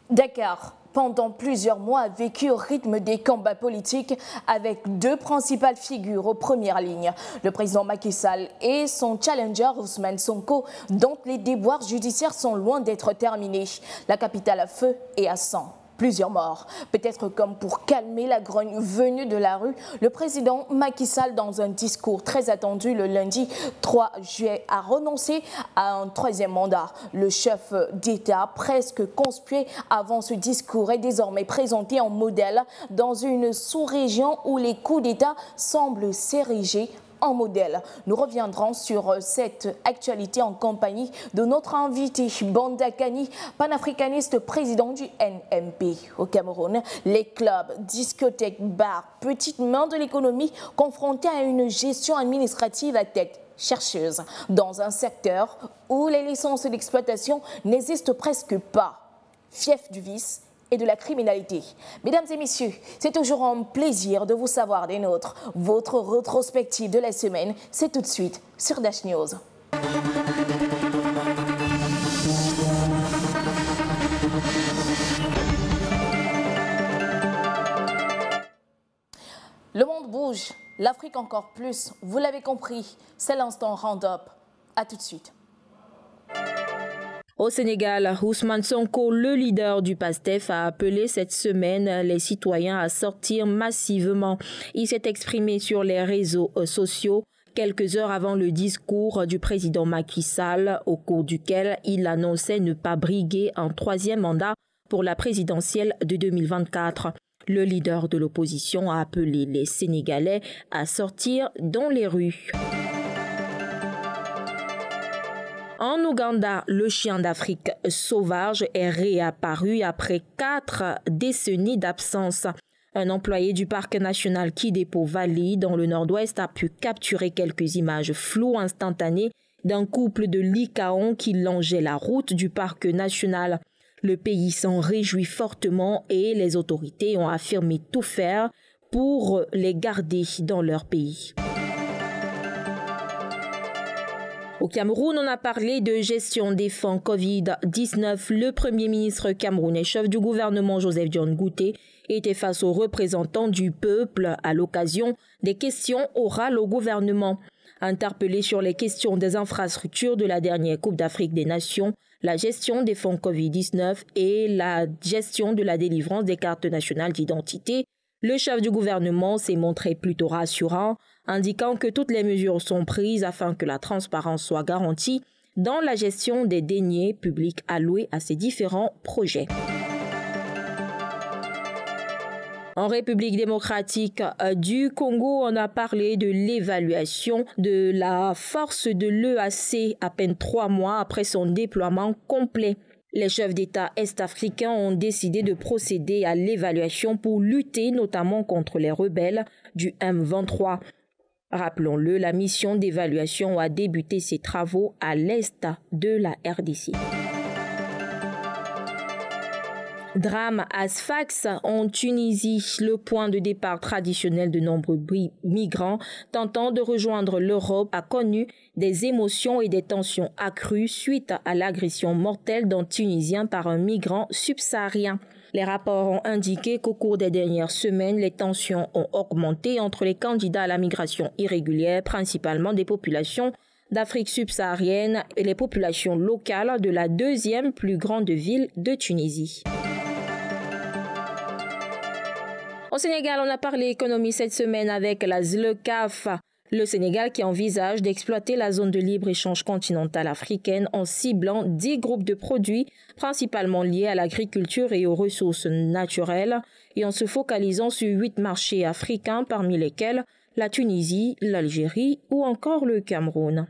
Dakar, pendant plusieurs mois, a vécu au rythme des combats politiques avec deux principales figures aux premières lignes. Le président Macky Sall et son challenger Ousmane Sonko, dont les déboires judiciaires sont loin d'être terminés. La capitale à feu et à sang. Plusieurs morts. Peut-être comme pour calmer la grogne venue de la rue, le président Macky Sall, dans un discours très attendu le lundi 3 juillet, a renoncé à un troisième mandat. Le chef d'État, presque conspué avant ce discours, est désormais présenté en modèle dans une sous-région où les coups d'État semblent s'ériger en modèle. Nous reviendrons sur cette actualité en compagnie de notre invité Banda Kani, panafricaniste, président du NMP au Cameroun. Les clubs, discothèques, bars, petites mains de l'économie confrontés à une gestion administrative à tête chercheuse dans un secteur où les licences d'exploitation n'existent presque pas. Fief du vice et de la criminalité. Mesdames et messieurs, c'est toujours un plaisir de vous savoir des nôtres. Votre rétrospective de la semaine, c'est tout de suite sur Dash News. Le monde bouge, l'Afrique encore plus. Vous l'avez compris, c'est l'instant Round-up. A tout de suite. Au Sénégal, Ousmane Sonko, le leader du PASTEF, a appelé cette semaine les citoyens à sortir massivement. Il s'est exprimé sur les réseaux sociaux quelques heures avant le discours du président Macky Sall, au cours duquel il annonçait ne pas briguer un troisième mandat pour la présidentielle de 2024. Le leader de l'opposition a appelé les Sénégalais à sortir dans les rues. En Ouganda, le chien d'Afrique sauvage est réapparu après 4 décennies d'absence. Un employé du parc national Kidepo Valley dans le nord-ouest a pu capturer quelques images floues instantanées d'un couple de lycaons qui longeait la route du parc national. Le pays s'en réjouit fortement et les autorités ont affirmé tout faire pour les garder dans leur pays. Au Cameroun, on a parlé de gestion des fonds Covid-19. Le Premier ministre camerounais, chef du gouvernement Joseph John Gouté, était face aux représentants du peuple à l'occasion des questions orales au gouvernement. Interpellé sur les questions des infrastructures de la dernière Coupe d'Afrique des Nations, la gestion des fonds Covid-19 et la gestion de la délivrance des cartes nationales d'identité, le chef du gouvernement s'est montré plutôt rassurant, indiquant que toutes les mesures sont prises afin que la transparence soit garantie dans la gestion des deniers publics alloués à ces différents projets. En République démocratique du Congo, on a parlé de l'évaluation de la force de l'EAC à peine 3 mois après son déploiement complet. Les chefs d'État est-africains ont décidé de procéder à l'évaluation pour lutter notamment contre les rebelles du M23. Rappelons-le, la mission d'évaluation a débuté ses travaux à l'est de la RDC. Drame à Sfax en Tunisie, le point de départ traditionnel de nombreux migrants tentant de rejoindre l'Europe a connu des émotions et des tensions accrues suite à l'agression mortelle d'un Tunisien par un migrant subsaharien. Les rapports ont indiqué qu'au cours des dernières semaines, les tensions ont augmenté entre les candidats à la migration irrégulière, principalement des populations d'Afrique subsaharienne et les populations locales de la deuxième plus grande ville de Tunisie. Au Sénégal, on a parlé économie cette semaine avec la ZLECAf, le Sénégal qui envisage d'exploiter la zone de libre-échange continentale africaine en ciblant 10 groupes de produits principalement liés à l'agriculture et aux ressources naturelles et en se focalisant sur 8 marchés africains parmi lesquels la Tunisie, l'Algérie ou encore le Cameroun.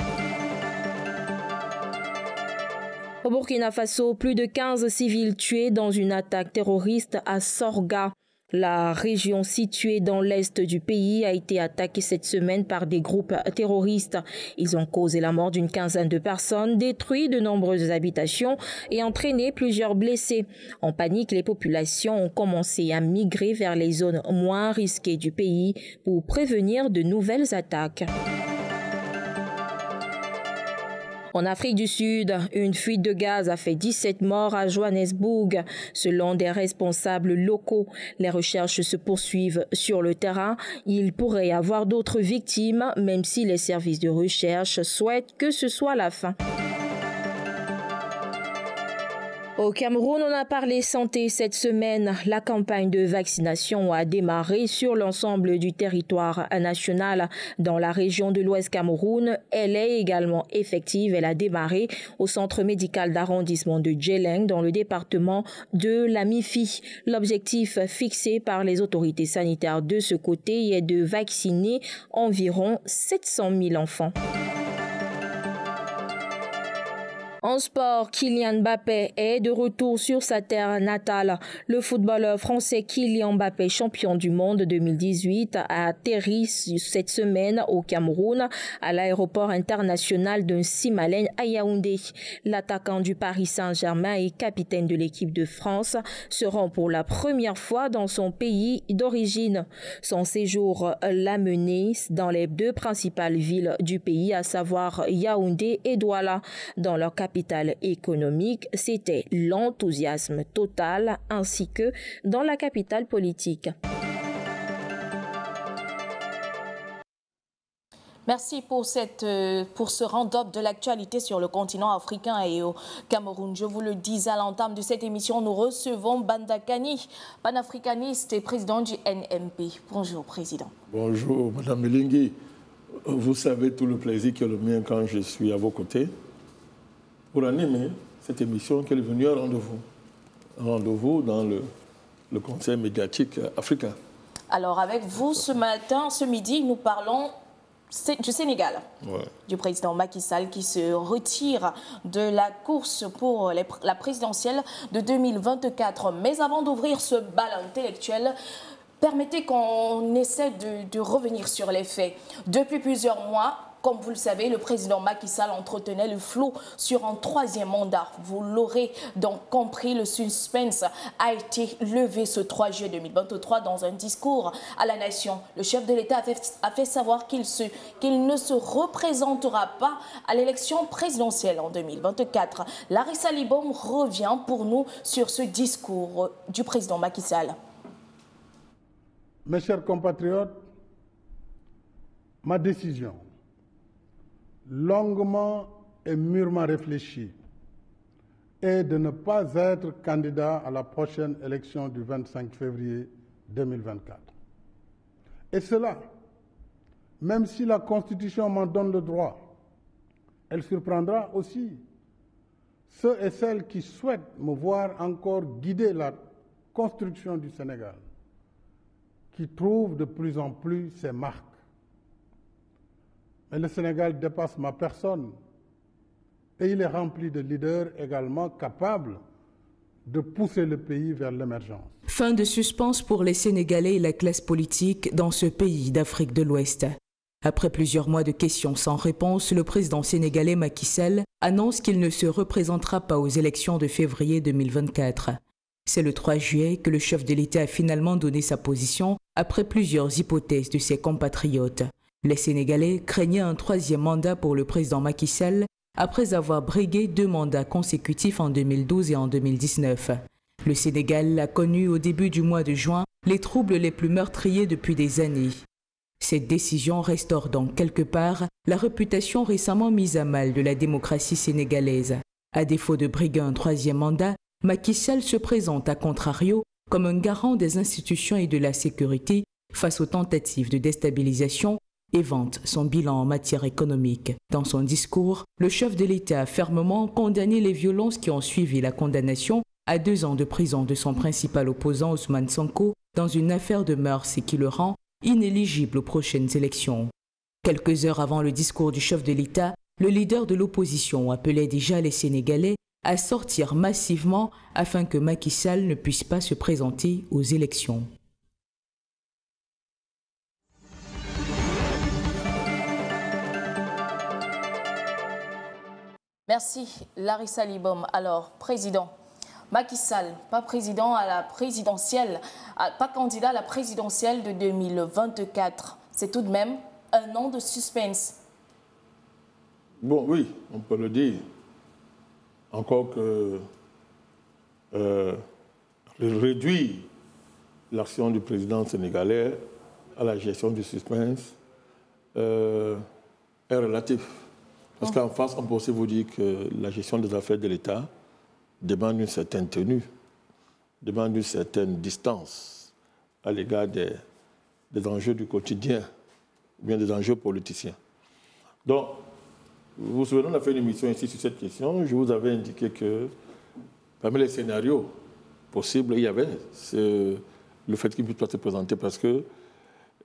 Au Burkina Faso, plus de 15 civils tués dans une attaque terroriste à Sorga. La région située dans l'est du pays a été attaquée cette semaine par des groupes terroristes. Ils ont causé la mort d'une quinzaine de personnes, détruit de nombreuses habitations et entraîné plusieurs blessés. En panique, les populations ont commencé à migrer vers les zones moins risquées du pays pour prévenir de nouvelles attaques. En Afrique du Sud, une fuite de gaz a fait 17 morts à Johannesburg. Selon des responsables locaux, les recherches se poursuivent sur le terrain. Il pourrait y avoir d'autres victimes, même si les services de recherche souhaitent que ce soit la fin. Au Cameroun, on a parlé santé cette semaine. La campagne de vaccination a démarré sur l'ensemble du territoire national. Dans la région de l'Ouest Cameroun, elle est également effective. Elle a démarré au centre médical d'arrondissement de Djeleng dans le département de la Mifi. L'objectif fixé par les autorités sanitaires de ce côté est de vacciner environ 700 000 enfants. En sport, Kylian Mbappé est de retour sur sa terre natale. Le footballeur français Kylian Mbappé, champion du monde 2018, a atterri cette semaine au Cameroun à l'aéroport international de Simalène à Yaoundé. L'attaquant du Paris Saint-Germain et capitaine de l'équipe de France se rend pour la première fois dans son pays d'origine. Son séjour l'a mené dans les deux principales villes du pays, à savoir Yaoundé et Douala. Dans leur capitale économique, c'était l'enthousiasme total, ainsi que dans la capitale politique. Merci pour ce round-up de l'actualité sur le continent africain et au Cameroun. Je vous le disais à l'entame de cette émission, nous recevons Banda Kani, panafricaniste et président du NMP. Bonjour, président. Bonjour, Madame Melingi. Vous savez tout le plaisir qui est le mien quand je suis à vos côtés pour animer cette émission qui est venue à rendez-vous. Rendez-vous dans le Conseil médiatique africain. Alors, avec vous, ce midi, nous parlons du Sénégal, du président Macky Sall qui se retire de la course pour la présidentielle de 2024. Mais avant d'ouvrir ce bal intellectuel, permettez qu'on essaie de revenir sur les faits. Depuis plusieurs mois, comme vous le savez, le président Macky Sall entretenait le flou sur un troisième mandat. Vous l'aurez donc compris, le suspense a été levé ce 3 juillet 2023 dans un discours à la nation. Le chef de l'État a fait savoir qu'il ne se représentera pas à l'élection présidentielle en 2024. Larissa Libom revient pour nous sur ce discours du président Macky Sall. Mes chers compatriotes, ma décision, longuement et mûrement réfléchie, est de ne pas être candidat à la prochaine élection du 25 février 2024. Et cela, même si la Constitution m'en donne le droit, elle surprendra aussi ceux et celles qui souhaitent me voir encore guider la construction du Sénégal, qui trouve de plus en plus ses marques. Mais le Sénégal dépasse ma personne et il est rempli de leaders également capables de pousser le pays vers l'émergence. Fin de suspense pour les Sénégalais et la classe politique dans ce pays d'Afrique de l'Ouest. Après plusieurs mois de questions sans réponse, le président sénégalais Macky Sall annonce qu'il ne se représentera pas aux élections de février 2024. C'est le 3 juillet que le chef de l'État a finalement donné sa position après plusieurs hypothèses de ses compatriotes. Les Sénégalais craignaient un troisième mandat pour le président Macky Sall après avoir brigué 2 mandats consécutifs en 2012 et en 2019. Le Sénégal a connu au début du mois de juin les troubles les plus meurtriers depuis des années. Cette décision restaure donc quelque part la réputation récemment mise à mal de la démocratie sénégalaise. À défaut de briguer un troisième mandat, Macky Sall se présente à contrario comme un garant des institutions et de la sécurité face aux tentatives de déstabilisation et vante son bilan en matière économique. Dans son discours, le chef de l'État a fermement condamné les violences qui ont suivi la condamnation à 2 ans de prison de son principal opposant Ousmane Sonko dans une affaire de mœurs et qui le rend inéligible aux prochaines élections. Quelques heures avant le discours du chef de l'État, le leader de l'opposition appelait déjà les Sénégalais à sortir massivement afin que Macky Sall ne puisse pas se présenter aux élections. Merci, Larissa Libom. Alors, président, Macky Sall, pas président à la présidentielle, pas candidat à la présidentielle de 2024. C'est tout de même un an de suspense. Bon, oui, on peut le dire. Encore que réduire l'action du président sénégalais à la gestion du suspense est relatif. Parce qu'en face, on peut aussi vous dire que la gestion des affaires de l'État demande une certaine tenue, demande une certaine distance à l'égard des enjeux du quotidien, ou bien des enjeux politiciens. Donc, vous vous souvenez, on a fait une émission ici sur cette question. Je vous avais indiqué que parmi les scénarios possibles, il y avait le fait qu'il ne puisse pas se présenter parce que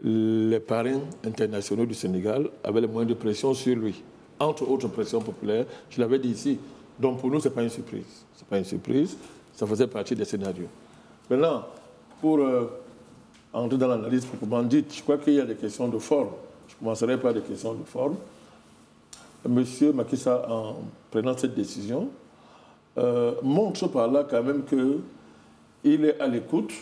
les parrains internationaux du Sénégal avaient les moyens de pression sur lui. Entre autres pressions populaires, je l'avais dit ici. Donc pour nous, ce n'est pas une surprise. Ce n'est pas une surprise, ça faisait partie des scénarios. Maintenant, pour entrer dans l'analyse proprement dite, je crois qu'il y a des questions de forme. Je commencerai par des questions de forme. Monsieur Macky Sall, en prenant cette décision, montre par là quand même qu'il est à l'écoute,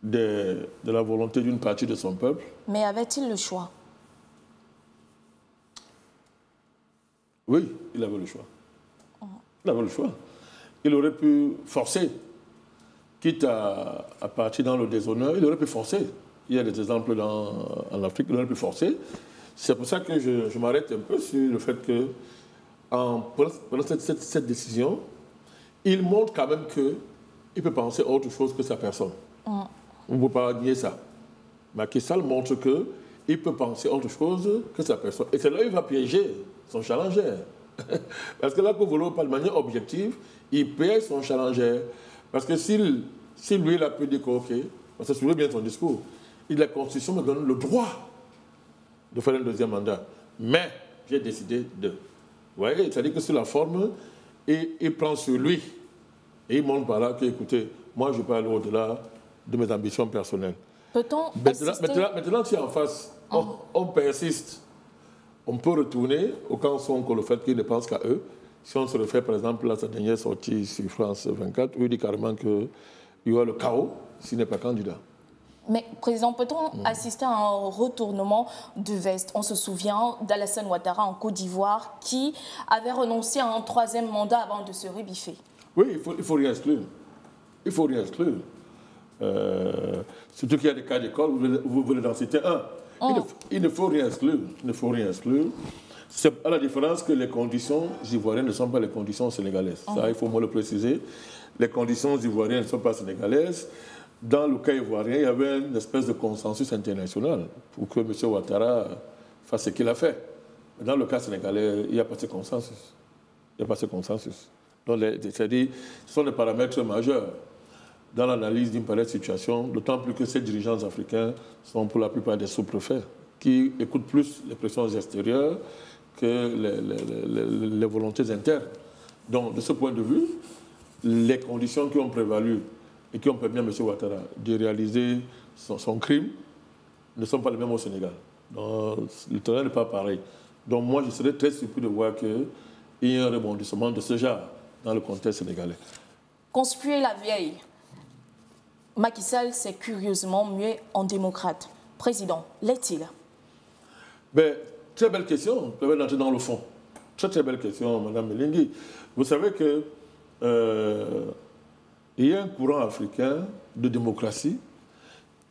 de la volonté d'une partie de son peuple. Mais avait-il le choix? Oui, il avait le choix. Il avait le choix. Il aurait pu forcer, quitte à partir dans le déshonneur, il aurait pu forcer. Il y a des exemples en Afrique, il aurait pu forcer. C'est pour ça que je m'arrête un peu sur le fait que, en prenant cette décision, il montre quand même qu'il peut penser à autre chose que sa personne. On ne peut pas nier ça. Macky Sall montre qu'il peut penser à autre chose que sa personne. Et c'est là où il va piéger son challenger. Parce que là, pour vouloir parler de manière objective, il piège son challenger. Parce que si lui, il a pu dire que, OK, parce que je souviens bien son discours, la Constitution me donne le droit de faire un deuxième mandat. Mais j'ai décidé de. Vous voyez, c'est-à-dire que sur la forme, il prend sur lui. Et il montre par là que, écoutez, moi, je peux aller au-delà de mes ambitions personnelles. Peut-on maintenant, si en face, on persiste, on peut retourner au camp Sonko le fait qu'ils ne pensent qu'à eux. Si on se refait, par exemple, à sa dernière sortie sur France 24, où il dit carrément qu'il y aura le chaos s'il n'est pas candidat. Mais, Président, peut-on assister à un retournement de veste? On se souvient d'Alassane Ouattara en Côte d'Ivoire qui avait renoncé à un troisième mandat avant de se rebiffer. Oui, il faut rien exclure. Il faut rien exclure. Surtout qu'il y a des cas d'école, vous venez d'en citer un. Il ne faut rien exclure. Il ne faut rien exclure. C'est à la différence que les conditions ivoiriennes ne sont pas les conditions sénégalaises. Ça, il faut moi le préciser. Les conditions ivoiriennes ne sont pas sénégalaises. Dans le cas ivoirien, il y avait une espèce de consensus international pour que M. Ouattara fasse ce qu'il a fait. Dans le cas sénégalais, il n'y a pas ce consensus. Il n'y a pas ce consensus. Donc, c'est-à-dire, ce sont des paramètres majeurs dans l'analyse d'une pareille situation, d'autant plus que ces dirigeants africains sont pour la plupart des sous-préfets qui écoutent plus les pressions extérieures que les volontés internes. Donc, de ce point de vue, les conditions qui ont prévalu et qui ont permis à M. Ouattara de réaliser son crime ne sont pas les mêmes au Sénégal. Donc, le terrain n'est pas pareil. Donc, moi, je serais très surpris de voir qu'il y ait un rebondissement de ce genre dans le contexte sénégalais. Conspuer la vieille. Macky Sall s'est curieusement mué en démocrate. Président, l'est-il? Très belle question. On peut entrer dans le fond. Très, très belle question, Mme Melingui. Vous savez que il y a un courant africain de démocratie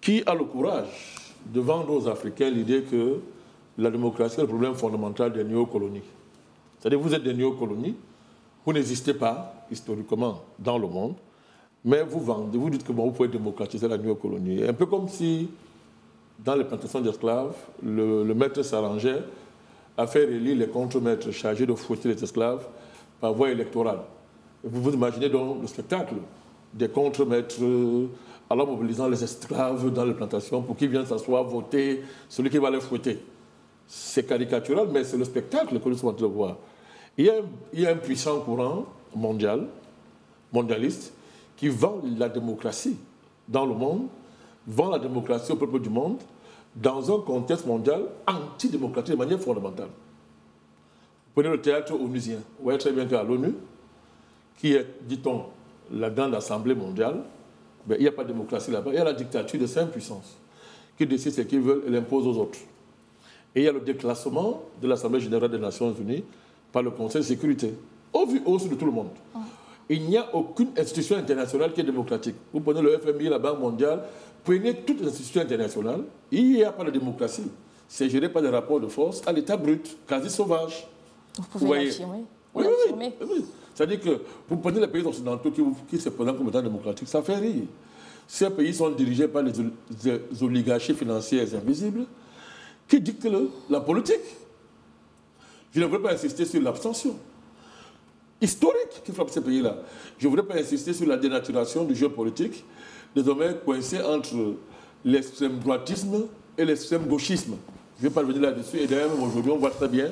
qui a le courage de vendre aux Africains l'idée que la démocratie est le problème fondamental des néocolonies. C'est-à-dire que vous êtes des néocolonies, vous n'existez pas historiquement dans le monde, mais vous vendez, vous dites que vous pouvez démocratiser la néocolonie. Un peu comme si, dans les plantations d'esclaves, le maître s'arrangeait à faire élire les contre-maîtres chargés de fouetter les esclaves par voie électorale. Vous vous imaginez donc le spectacle des contre-maîtres alors mobilisant les esclaves dans les plantations pour qu'ils viennent s'asseoir, voter celui qui va les fouetter. C'est caricatural, mais c'est le spectacle que nous sommes en train de voir. Il y a un puissant courant mondialiste, qui vend la démocratie dans le monde, vend la démocratie au peuple du monde, dans un contexte mondial antidémocratique de manière fondamentale. Prenez le théâtre onusien. Vous voyez très bien qu'à l'ONU, qui est, dit-on, la grande assemblée mondiale, ben, il n'y a pas de démocratie là-bas. Il y a la dictature de 5 puissances qui décide ce qu'ils veulent et l'impose aux autres. Et il y a le déclassement de l'Assemblée générale des Nations unies par le Conseil de sécurité, au vu de tout le monde. Il n'y a aucune institution internationale qui est démocratique. Vous prenez le FMI, la Banque mondiale, prenez toutes les institutions internationales, il n'y a pas de démocratie. C'est géré par des rapports de force à l'état brut, quasi sauvage. Vous pouvez l'affirmer. Oui. C'est-à-dire que vous prenez les pays occidentaux qui se présentent comme étant démocratiques, ça fait rire. Ces pays sont dirigés par les oligarchies financières invisibles qui dictent la politique. Je ne voudrais pas insister sur l'abstention historique qui frappe ces pays-là. Je ne voudrais pas insister sur la dénaturation du jeu politique, désormais coincé entre l'extrême droitisme et l'extrême gauchisme. Je ne vais pas revenir là-dessus. Et d'ailleurs, aujourd'hui, on voit très bien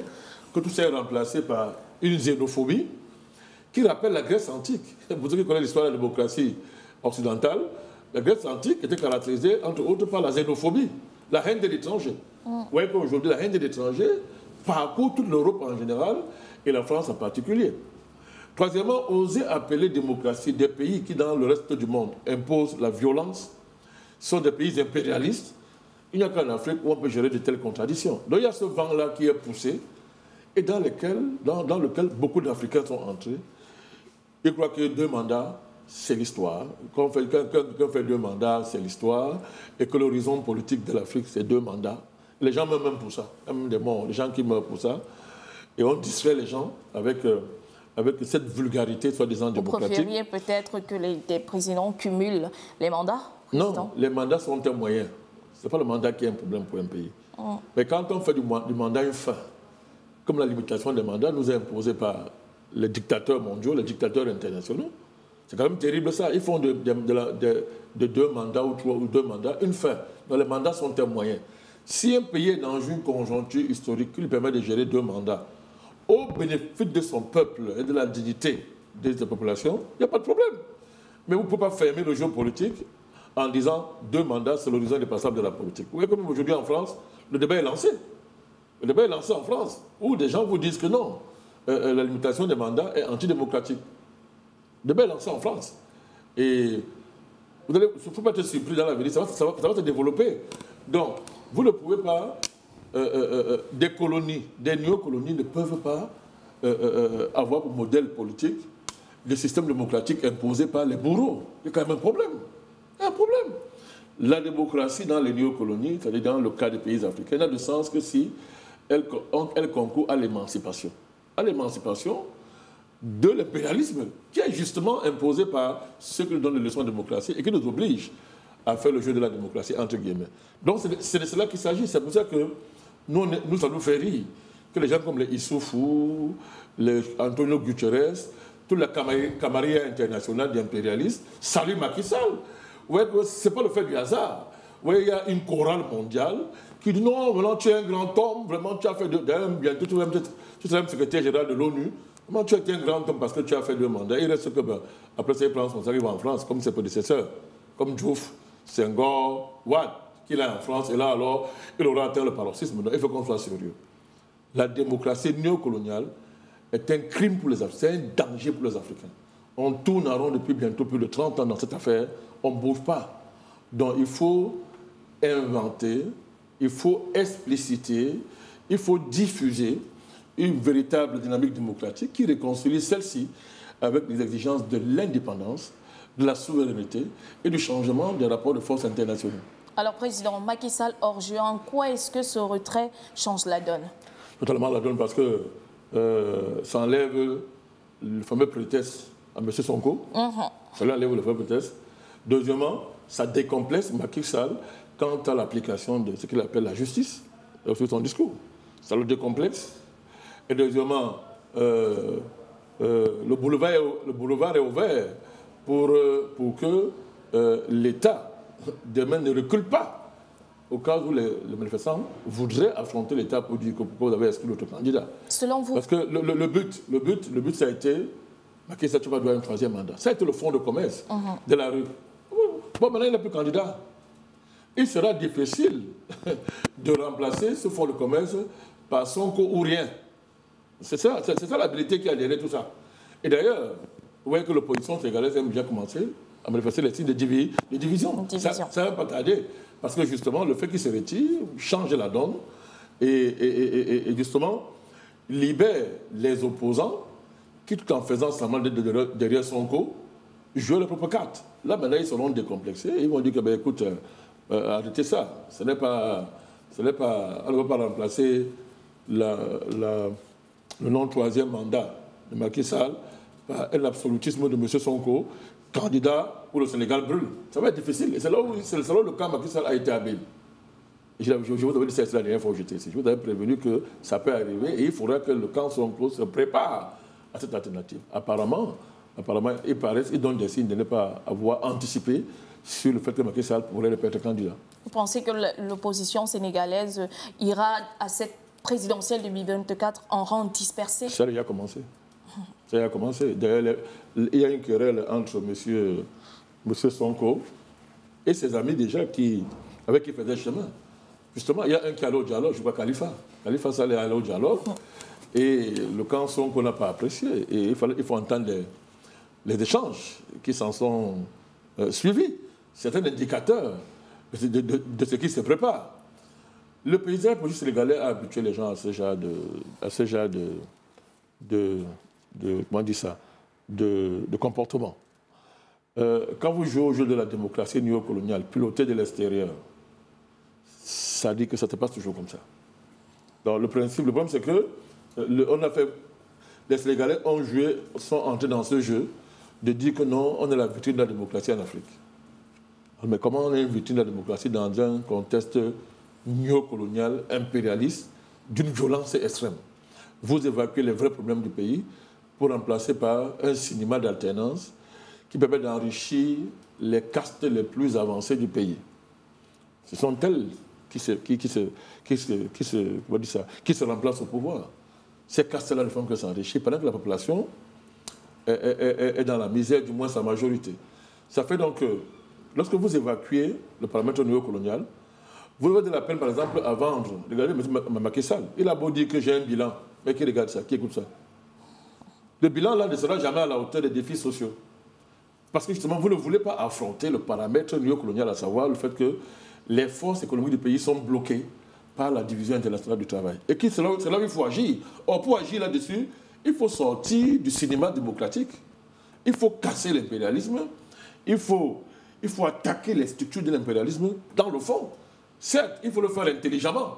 que tout ça est remplacé par une xénophobie qui rappelle la Grèce antique. Pour ceux qui connaissent l'histoire de la démocratie occidentale, la Grèce antique était caractérisée, entre autres, par la xénophobie, la haine de l'étranger. Vous voyez qu'aujourd'hui, la haine de l'étranger parcourt toute l'Europe en général et la France en particulier. Troisièmement, oser appeler démocratie des pays qui, dans le reste du monde, imposent la violence, sont des pays impérialistes. Il n'y a qu'en Afrique où on peut gérer de telles contradictions. Donc il y a ce vent-là qui est poussé et dans lequel beaucoup d'Africains sont entrés. Ils croient que 2 mandats, c'est l'histoire. Quand on fait 2 mandats, c'est l'histoire. Et que l'horizon politique de l'Afrique, c'est 2 mandats. Les gens meurent même pour ça. Il y a même des morts, les gens qui meurent pour ça. Et on distrait les gens avec cette vulgarité soi-disant démocratique. Vous préfériez peut-être que les présidents cumulent les mandats? Non, les mandats sont un moyen. Ce n'est pas le mandat qui est un problème pour un pays. Mais quand on fait du mandat une fin, comme la limitation des mandats nous est imposée par les dictateurs mondiaux, les dictateurs internationaux, c'est quand même terrible ça. Ils font de 2 mandats ou 3 ou 2 mandats une fin. Donc les mandats sont un moyen. Si un pays est dans une conjoncture historique qui lui permet de gérer 2 mandats, au bénéfice de son peuple et de la dignité de sa population, il n'y a pas de problème. Mais vous ne pouvez pas fermer le jeu politique en disant 2 mandats, c'est l'horizon dépassable de la politique. Vous voyez comme aujourd'hui en France, le débat est lancé. Le débat est lancé en France, où des gens vous disent que non, la limitation des mandats est antidémocratique. Le débat est lancé en France. Et il ne faut pas être surpris dans l'avenir, ça va se développer. Donc, vous ne pouvez pas... des colonies, des néocolonies ne peuvent pas avoir pour modèle politique le système démocratique imposé par les bourreaux. Il y a quand même un problème. Il y a un problème. La démocratie dans les néocolonies, c'est-à-dire dans le cas des pays africains, n'a de sens que si elle concourt à l'émancipation. À l'émancipation de l'impérialisme qui est justement imposé par ceux qui nous donnent les leçons de démocratie et qui nous obligent à faire le jeu de la démocratie, entre guillemets. Donc c'est de cela qu'il s'agit. C'est pour ça que nous, ça nous fait rire que les gens comme les Issoufou, les Antonio Guterres, toute la camarilla internationale d'impérialistes saluent Macky Sall. Vous voyez que ce n'est pas le fait du hasard. Vous voyez, il y a une chorale mondiale qui dit non, vraiment tu es un grand homme, vraiment tu as fait bientôt tu seras même secrétaire général de l'ONU. Vraiment tu es un grand homme parce que tu as fait 2 mandats. Il reste que, après ça, il prend son arrive en France comme ses prédécesseurs, comme Diouf, Senghor, Wade, qu'il est en France, et là alors, il aura atteint le paroxysme. Donc il faut qu'on soit sérieux. La démocratie néocoloniale est un crime pour les Africains, c'est un danger pour les Africains. On tourne en rond depuis bientôt plus de 30 ans dans cette affaire, on ne bouge pas. Donc il faut inventer, il faut expliciter, il faut diffuser une véritable dynamique démocratique qui réconcilie celle-ci avec les exigences de l'indépendance, de la souveraineté et du changement des rapports de force internationaux. Alors, Président, Macky Sall hors jeu, en quoi est-ce que ce retrait change la donne? Totalement la donne parce que ça enlève le fameux prétexte à M. Sonko. Ça lui enlève le fameux prétexte. Deuxièmement, ça décomplexe Macky Sall quant à l'application de ce qu'il appelle la justice sur son discours. Ça le décomplexe. Et deuxièmement, le boulevard est ouvert pour que l'État demain ne recule pas au cas où les manifestants voudraient affronter l'État pour dire que pourquoi vous avez exclu l'autre candidat. Selon vous? Parce que le but, ça a été, Macky Sall doit avoir un 3e mandat. Ça a été le fonds de commerce de la rue. Bon, maintenant, il n'a plus de candidat. Il sera difficile de remplacer ce fonds de commerce par Sonko ou rien. C'est ça l'habilité qui a derrière tout ça. Et d'ailleurs, vous voyez que l'opposition sénégalaise a déjà commencé à manifester les signes de division. Ça va pas tarder. Parce que justement, le fait qu'il se retire change la donne et justement libère les opposants qui, tout en faisant semblant d'être derrière Sonko, jouent leur propre carte. Là, maintenant, ils seront décomplexés. Ils vont dire que, ben, écoute, arrêtez ça. On ne va pas remplacer le non-troisième mandat de Macky Sall par un absolutisme de M. Sonko, candidat où le Sénégal brûle. Ça va être difficile. Et c'est là où le camp Macky Sall a été habile. Je vous avais dit ça la dernière fois où j'étais ici. Je vous avais prévenu que ça peut arriver et il faudra que le camp Sonko se prépare à cette alternative. Apparemment, il donne des signes de ne pas avoir anticipé sur le fait que Macky Sall pourrait être candidat. Vous pensez que l'opposition sénégalaise ira à cette présidentielle 2024 en rang dispersé? Ça a déjà commencé. D'ailleurs, il y a une querelle entre M. Sonko et ses amis déjà avec qui il faisait chemin. Justement, il y a un qui allait au dialogue, je crois Khalifa. Khalifa Sall est allé au dialogue et le camp Sonko n'a pas apprécié. Et il faut entendre les échanges qui s'en sont suivis. C'est un indicateur de ce qui se prépare. Le paysage politique sénégalais a habitué les gens à ce genre de comportement. Quand vous jouez au jeu de la démocratie néocoloniale, pilotée de l'extérieur, ça dit que ça se passe toujours comme ça. Donc le problème c'est que les Sénégalais sont entrés dans ce jeu de dire que non, on est la vitrine de la démocratie en Afrique. Mais comment on est une vitrine de la démocratie dans un contexte néocolonial, impérialiste, d'une violence extrême? Vous évacuez les vrais problèmes du pays pour remplacer par un cinéma d'alternance qui permet d'enrichir les castes les plus avancées du pays. Ce sont elles qui se remplacent au pouvoir. Ces castes-là ne font que s'enrichir pendant que la population est dans la misère, du moins sa majorité. Ça fait donc que lorsque vous évacuez le paramètre néocolonial, vous avez de la peine, par exemple, à vendre. Regardez M. Macky Sall. Il a beau dire que j'ai un bilan, mais qui regarde ça, qui écoute ça? Le bilan, là, ne sera jamais à la hauteur des défis sociaux. Parce que, justement, vous ne voulez pas affronter le paramètre néocolonial, à savoir le fait que les forces économiques du pays sont bloquées par la division internationale du travail. Et c'est là où il faut agir. Or, pour agir là-dessus, il faut sortir du cinéma démocratique. Il faut casser l'impérialisme. Il faut attaquer les structures de l'impérialisme dans le fond. Certes, il faut le faire intelligemment,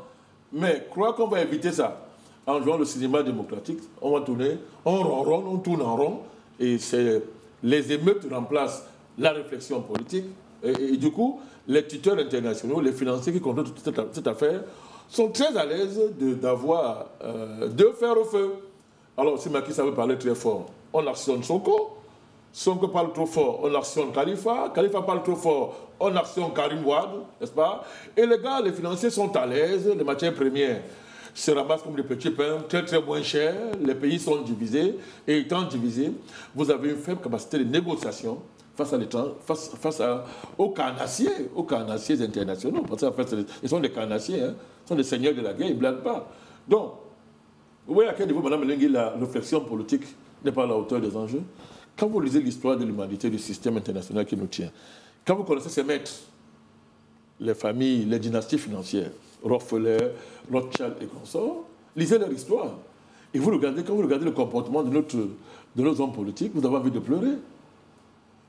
mais croire qu'on va éviter ça en jouant le cinéma démocratique, on va tourner, on tourne en rond, et les émeutes remplacent la réflexion politique, et du coup, les tuteurs internationaux, les financiers qui contrôlent toute cette affaire, sont très à l'aise de faire au feu. Alors, si Macky Sall veut parler très fort, on actionne Sonko. Sonko parle trop fort, on actionne Khalifa. Khalifa parle trop fort, on actionne Karim Wade, n'est-ce pas? Et les gars, les financiers sont à l'aise, les matières premières se ramassent comme des petits pains, très très moins chers, les pays sont divisés, et étant divisés, vous avez une faible capacité de négociation face aux carnassiers internationaux. Parce qu'en fait, ils sont des carnassiers, hein, ils sont des seigneurs de la guerre, ils ne bladent pas. Donc, vous voyez à quel niveau, Mme Lengui, la réflexion politique n'est pas à la hauteur des enjeux. Quand vous lisez l'histoire de l'humanité, du système international qui nous tient, quand vous connaissez ces maîtres, les familles, les dynasties financières, Rockefeller, Rothschild et consorts, lisez leur histoire. Et quand vous regardez le comportement de nos hommes politiques, vous avez envie de pleurer.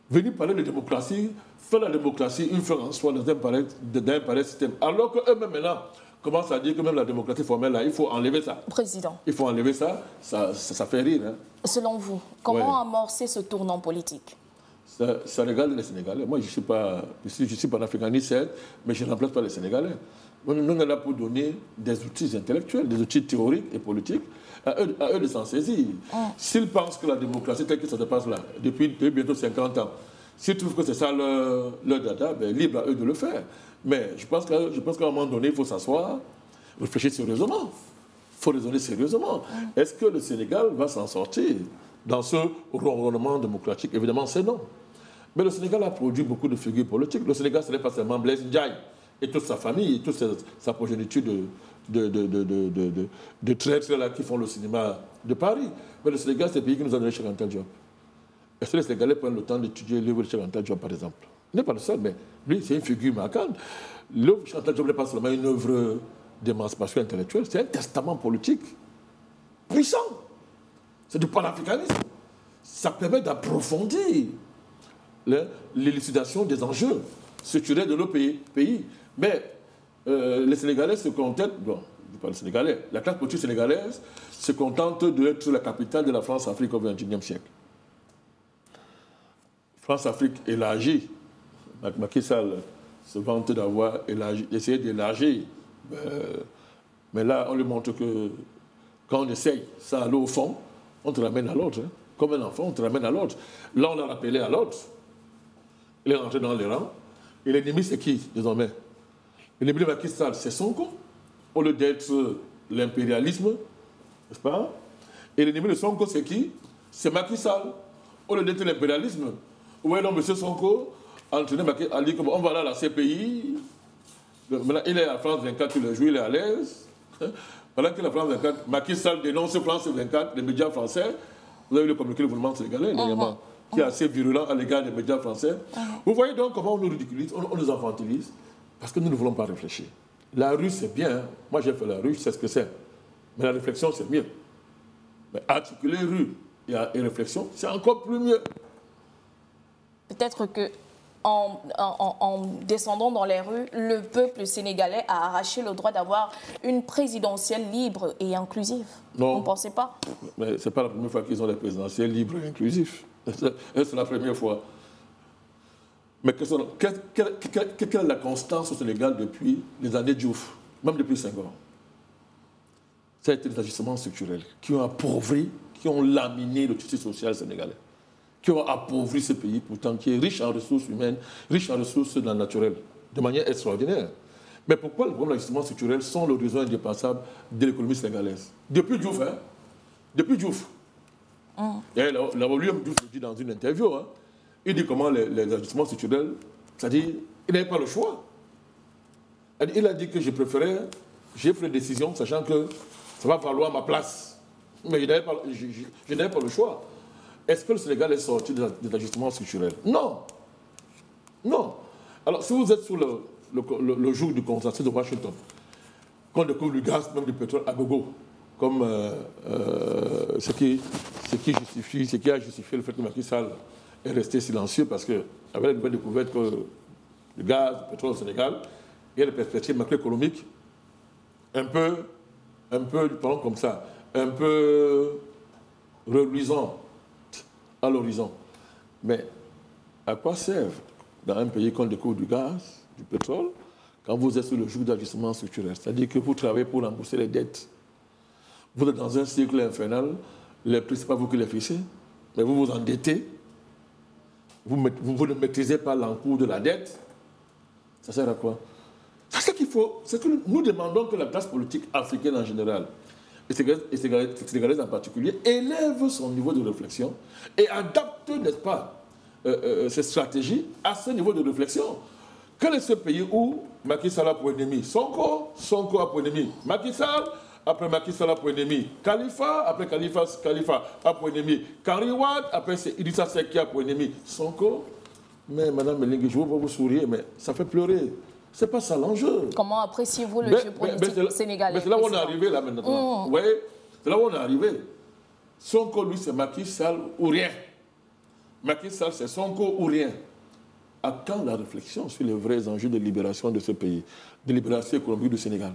Venir parler de démocratie, faire la démocratie une fois en soi dans un pareil système. Alors qu'eux-mêmes maintenant commencent à dire que même la démocratie formelle, là, il faut enlever ça. Président. Il faut enlever ça, ça fait rire. Hein. Selon vous, comment amorcer ce tournant politique? Ça regarde les Sénégalais. Moi, je suis panafricaniste, mais je ne remplace pas les Sénégalais. Nous sommes là pour donner des outils intellectuels, des outils théoriques et politiques, à eux de s'en saisir. S'ils pensent que la démocratie, telle que ça se passe là, depuis bientôt 50 ans, s'ils trouvent que c'est ça leur dada, ben, libre à eux de le faire. Mais je pense qu'à un moment donné, il faut s'asseoir, réfléchir sérieusement. Il faut raisonner sérieusement. Est-ce que le Sénégal va s'en sortir dans ce ronronnement démocratique? Évidemment, c'est non. Mais le Sénégal a produit beaucoup de figures politiques. Le Sénégal, ce n'est pas seulement Blaise Ndiaye et toute sa famille, et toute sa progéniture de traîtres là qui font le cinéma de Paris. Mais le Sénégal, c'est le pays qui nous a donné Cheikh Anta Diop. Est-ce que les Sénégalais prennent le temps d'étudier l'œuvre de Cheikh Anta Diop, par exemple? Il n'est pas le seul, mais lui, c'est une figure marquante. L'œuvre de Cheikh Anta Diop n'est pas seulement une œuvre d'émancipation intellectuelle, c'est un testament politique puissant. C'est du panafricanisme. Ça permet d'approfondir l'élucidation des enjeux structurels de nos pays. Mais les Sénégalais se contentent, bon, je ne dis pas les Sénégalais, la classe politique sénégalaise se contente d'être la capitale de la France-Afrique au XXIe siècle. France-Afrique élargie. Macky Sall se vante d'avoir essayé d'élargir. Mais là, on lui montre que quand on essaye, ça aller au fond, on te ramène à l'autre. Hein. Comme un enfant, on te ramène à l'autre. Là, on l'a rappelé à l'autre. Il est rentré dans les rangs. Et l'ennemi, c'est qui, désormais? L'ennemi de Macky Sall, c'est Sonko, au lieu d'être l'impérialisme, n'est-ce pas? Et l'ennemi de Sonko, c'est qui? C'est Macky Sall, au lieu d'être l'impérialisme. Oui, non, M. Sonko a entraîné Macky Sall, a dit qu'on va là à la CPI. Maintenant, il est à France 24 tous les jours, il est à l'aise. Pendant qu'il est à France 24, Macky Sall dénonce France 24, les médias français. Vous avez vu le communiqué du gouvernement sénégalais, dernièrement, qui est assez virulent à l'égard des médias français. Vous voyez donc comment on nous ridiculise, on nous infantilise, parce que nous ne voulons pas réfléchir. La rue, c'est bien. Hein. Moi, j'ai fait la rue, je sais ce que c'est. Mais la réflexion, c'est mieux. Mais articuler rue et réflexion, c'est encore plus mieux. Peut-être que en descendant dans les rues, le peuple sénégalais a arraché le droit d'avoir une présidentielle libre et inclusive. Non. Vous ne pensez pas? Mais ce n'est pas la première fois qu'ils ont des présidentielles libres et inclusives. C'est la première fois. Mais quelle est la constance au Sénégal depuis les années Diouf, même depuis 5 ans? Ça a été des ajustements structurels qui ont appauvri, qui ont laminé le tissu social sénégalais, qui ont appauvri ce pays, pourtant qui est riche en ressources humaines, riche en ressources naturelles, de manière extraordinaire. Mais pourquoi le problème d'ajustement structurel sont l'horizon indépassable de l'économie sénégalaise? Depuis Diouf, hein? Depuis Diouf. Et William Diouf le dit dans une interview, hein? Il dit comment les ajustements structurels, c'est-à-dire, il n'avait pas le choix. Il a dit que j'ai pris des décisions, sachant que ça va falloir ma place. Mais je n'avais pas le choix. Est-ce que le Sénégal est sorti des ajustements structurels? Non. Non. Alors, si vous êtes sur le joug du consensus de Washington, qu'on découvre du gaz, même du pétrole à gogo, comme ce qui a justifié le fait que Macky Sall est resté silencieux, parce qu'avec la nouvelle découverte que le gaz, le pétrole au Sénégal, il y a des perspectives macroéconomiques un peu, parlons comme ça, un peu reluisant à l'horizon. Mais à quoi servent, dans un pays qu'on découvre du gaz, du pétrole, quand vous êtes sur le joug d'ajustement structurel? C'est-à-dire que vous travaillez pour rembourser les dettes. Vous êtes dans un cycle infernal, les prix, ce n'est pas vous qui les fixez, mais vous vous endettez, vous ne maîtrisez pas l'encours de la dette. Ça sert à quoi? C'est ce qu'il faut. C'est que nous demandons que la classe politique africaine en général, et sénégalaise en particulier, élève son niveau de réflexion et adapte, n'est-ce pas, ses stratégies à ce niveau de réflexion. Quel est ce pays où Macky Sall a pour ennemi Sonko a pour ennemi Macky Sall, après Macky Sall a pour ennemi Khalifa, après Khalifa a pour ennemi Karim Wade, après c'est Idrissa Seck qui a pour ennemi Sonko. Mais Madame Melingue, je vois vous sourire, mais ça fait pleurer. Ce n'est pas ça l'enjeu. Comment appréciez-vous le jeu politique sénégalais? Mais c'est là où on est arrivé, là, maintenant. Vous voyez, c'est là où on est arrivé. Sonko, lui, c'est Macky Sall ou rien. Macky Sall, c'est Sonko ou rien. À quand la réflexion sur les vrais enjeux de libération de ce pays, de libération économique du Sénégal?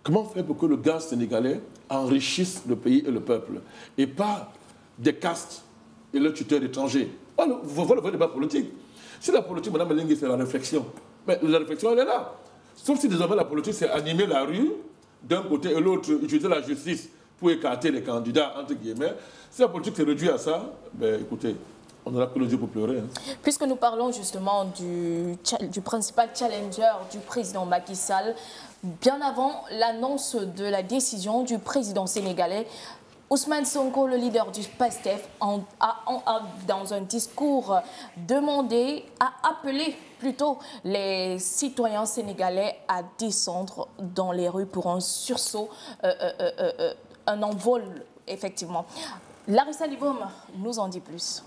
Comment faire pour que le gaz sénégalais enrichisse le pays et le peuple, et pas des castes et leurs tuteurs étrangers? Vous voyez le vrai débat politique. Si la politique, Mme Melingue, c'est la réflexion, mais la réflexion, elle est là. Sauf si désormais la politique, c'est animer la rue d'un côté et l'autre, utiliser la justice pour écarter les candidats, entre guillemets. Si la politique s'est réduite à ça, ben, écoutez, on n'aura que les yeux pour pleurer. Hein. Puisque nous parlons justement du principal challenger du président Macky Sall, bien avant l'annonce de la décision du président sénégalais, Ousmane Sonko, le leader du PASTEF, dans un discours a appelé plutôt les citoyens sénégalais à descendre dans les rues pour un sursaut, un envol, effectivement. Larissa Liboum nous en dit plus.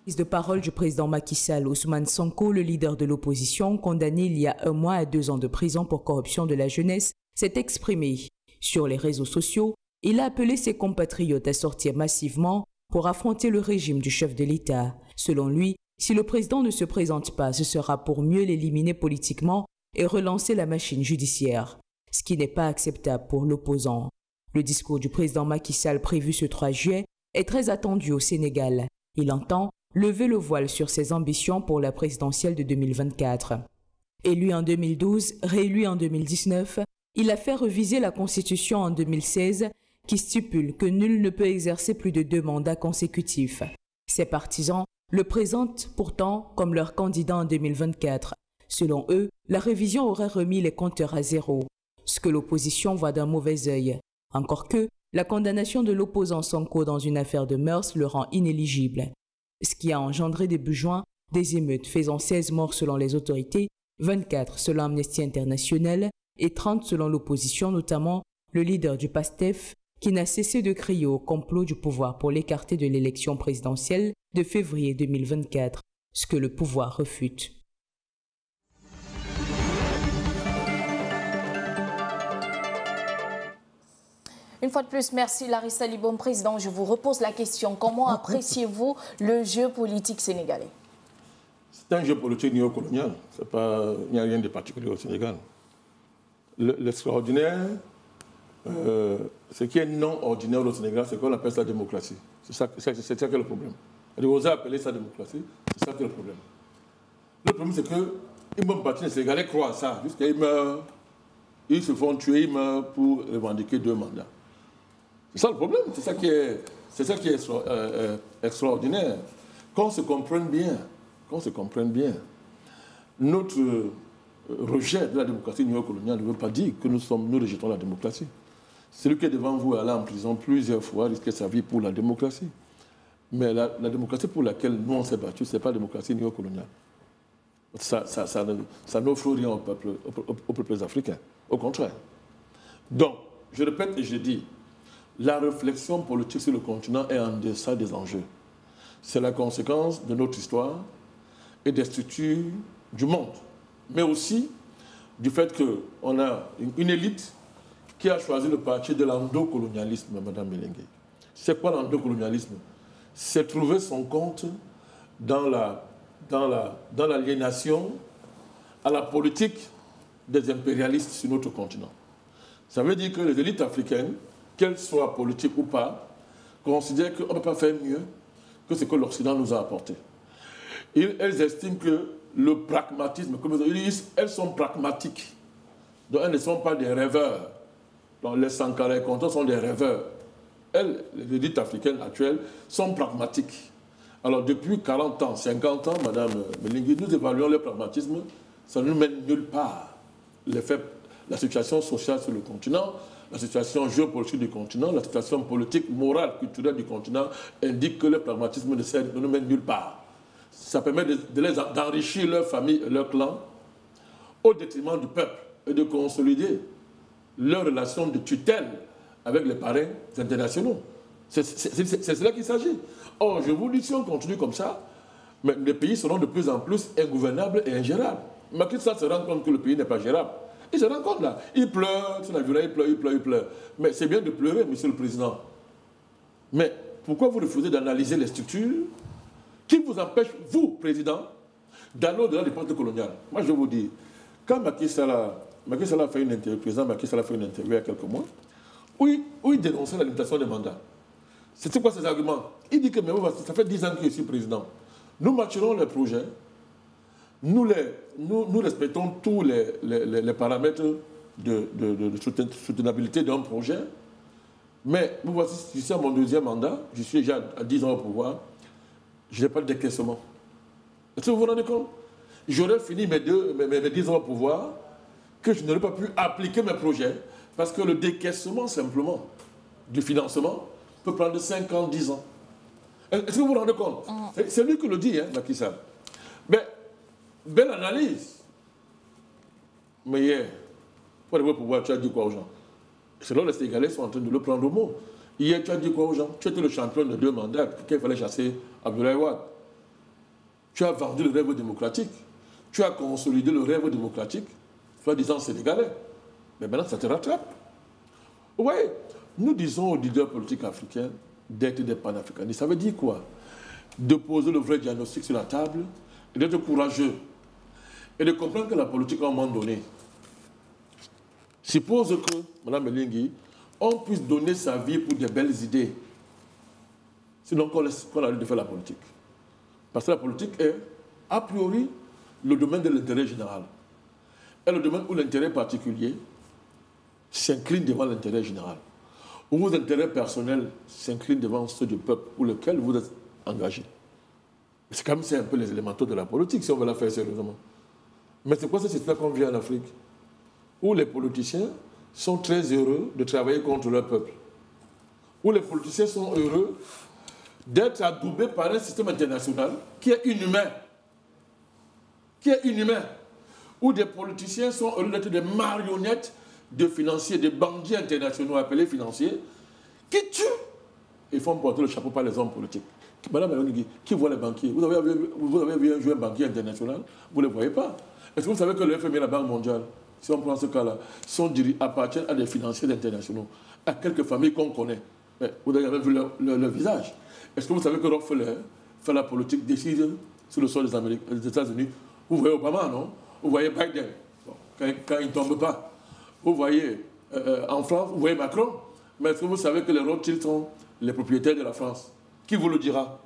De parole du président Macky Sall, Ousmane Sonko, le leader de l'opposition, condamné il y a 1 mois à 2 ans de prison pour corruption de la jeunesse, s'est exprimé. Sur les réseaux sociaux, il a appelé ses compatriotes à sortir massivement pour affronter le régime du chef de l'État. Selon lui, si le président ne se présente pas, ce sera pour mieux l'éliminer politiquement et relancer la machine judiciaire, ce qui n'est pas acceptable pour l'opposant. Le discours du président Macky Sall prévu ce 3 juillet est très attendu au Sénégal. Il entend lever le voile sur ses ambitions pour la présidentielle de 2024. Élu en 2012, réélu en 2019, il a fait reviser la Constitution en 2016 qui stipule que nul ne peut exercer plus de 2 mandats consécutifs. Ses partisans le présentent pourtant comme leur candidat en 2024. Selon eux, la révision aurait remis les compteurs à zéro, ce que l'opposition voit d'un mauvais œil. Encore que, la condamnation de l'opposant Sonko dans une affaire de mœurs le rend inéligible, ce qui a engendré début juin des émeutes faisant 16 morts selon les autorités, 24 selon Amnesty International et 30 selon l'opposition, notamment le leader du PASTEF, qui n'a cessé de crier au complot du pouvoir pour l'écarter de l'élection présidentielle de février 2024, ce que le pouvoir refute. Une fois de plus, merci Larissa Liboum. Président, je vous repose la question. Comment appréciez-vous le jeu politique sénégalais? C'est un jeu politique néocolonial. Il n'y a rien de particulier au Sénégal. L'extraordinaire, ce qui est non ordinaire au Sénégal, c'est qu'on appelle ça démocratie. C'est ça qui est le problème. Vous osez appeler ça démocratie, c'est ça qui est le problème. Le problème, c'est que une bonne partie des Sénégalais croient à ça. Jusqu'à ils meurent, ils se font tuer, ils meurent pour revendiquer 2 mandats. C'est ça le problème, c'est ça qui est extraordinaire. Qu'on se comprenne bien, notre rejet de la démocratie néocoloniale ne veut pas dire que nous rejetons la démocratie. Celui qui est devant vous est allé en prison plusieurs fois, risquer sa vie pour la démocratie. Mais la démocratie pour laquelle nous on s'est battu, ce n'est pas la démocratie néocoloniale. Ça n'offre rien aux peuples africains, au contraire. Donc, je répète et je dis, la réflexion politique sur le continent est en deçà des enjeux. C'est la conséquence de notre histoire et des structures du monde, mais aussi du fait qu'on a une élite qui a choisi le parti de l'endocolonialisme, Mme Melengue. C'est quoi l'endocolonialisme? C'est trouver son compte dans l'aliénation à la politique des impérialistes sur notre continent. Ça veut dire que les élites africaines, qu'elles soient politiques ou pas, considèrent qu'on ne peut pas faire mieux que ce que l'Occident nous a apporté. Elles estiment que le pragmatisme, comme ils disent, elles sont pragmatiques. Donc elles ne sont pas des rêveurs. Donc les Sankara et Conto sont des rêveurs. Elles, les élites africaines actuelles, sont pragmatiques. Alors depuis 40 ans, 50 ans, Mme Melengue, nous évaluons le pragmatisme, ça ne nous mène nulle part. La situation sociale sur le continent, la situation géopolitique du continent, la situation politique, morale, culturelle du continent indique que le pragmatisme ne nous mène nulle part. Ça permet d'enrichir leur famille et leur clan au détriment du peuple et de consolider leur relation de tutelle avec les parrains internationaux. C'est cela qu'il s'agit. Or, je vous dis, si on continue comme ça, mais les pays seront de plus en plus ingouvernables et ingérables. Macky Sall se rend compte que le pays n'est pas gérable. Il se rend compte là. Il pleure, il pleure. Mais c'est bien de pleurer, monsieur le Président. Mais pourquoi vous refusez d'analyser les structures qui vous empêchent, vous, Président, d'aller au-delà des portes coloniales? Moi, je vous dis, quand Macky Sall a fait une interview, le président Macky Sall a fait une interview il y a quelques mois, où il dénonçait la limitation des mandats. C'était quoi ces arguments? Il dit que mais ça fait 10 ans que je suis président. Nous maturons les projets, nous respectons tous les paramètres de soutenabilité d'un projet, mais vous voici, je suis à mon 2e mandat, je suis déjà à 10 ans au pouvoir, je n'ai pas de décaissement. Est-ce que vous vous rendez compte? J'aurais fini mes 10 ans au pouvoir, que je n'aurais pas pu appliquer mes projets, parce que le décaissement, simplement, du financement peut prendre 5 ans, 10 ans. Est-ce que vous vous rendez compte? C'est lui qui le dit, hein, Macky Sall. Mais, belle analyse. Mais hier, pour le pouvoir, tu as dit quoi aux gens? Selon les Sénégalais, sont en train de le prendre au mot. Hier, tu as dit quoi aux gens? Tu étais le champion de 2 mandats qu'il fallait chasser Abdoulaye Wade. Tu as vendu le rêve démocratique. Tu as consolidé le rêve démocratique, soi-disant sénégalais. Mais maintenant, ça te rattrape. Vous voyez, nous disons aux leaders politiques africains d'être des panafricanistes. Ça veut dire quoi? De poser le vrai diagnostic sur la table et d'être courageux. Et de comprendre que la politique, à un moment donné, suppose que, Mme Elingui, on puisse donner sa vie pour des belles idées. Sinon, qu'on arrête de faire la politique. Parce que la politique est, a priori, le domaine de l'intérêt général. Et le domaine où l'intérêt particulier s'incline devant l'intérêt général. Où vos intérêts personnels s'inclinent devant ceux du peuple pour lequel vous êtes engagé. C'est comme c'est un peu les élémentaux de la politique, si on veut la faire sérieusement. Mais c'est quoi ce système qu'on vit en Afrique? Où les politiciens sont très heureux de travailler contre leur peuple. Où les politiciens sont heureux d'être adoubés par un système international qui est inhumain. Qui est inhumain. Où des politiciens sont heureux d'être des marionnettes de financiers, des bandits internationaux appelés financiers, qui tuent et font porter le chapeau par les hommes politiques. Madame Elingui, qui voit les banquiers? Vous avez vu un joueur banquier international? Vous ne le voyez pas. Est-ce que vous savez que le FMI et la Banque mondiale, si on prend ce cas-là, appartiennent à des financiers internationaux, à quelques familles qu'on connaît? Mais vous avez même vu leur visage. Est-ce que vous savez que Rockefeller fait la politique, décide sur le sol des États-Unis? Vous voyez Obama, non? Vous voyez Biden, bon, quand il ne tombe pas. Vous voyez, en France, vous voyez Macron. Mais est-ce que vous savez que les Rothschild sont les propriétaires de la France? Qui vous le dira?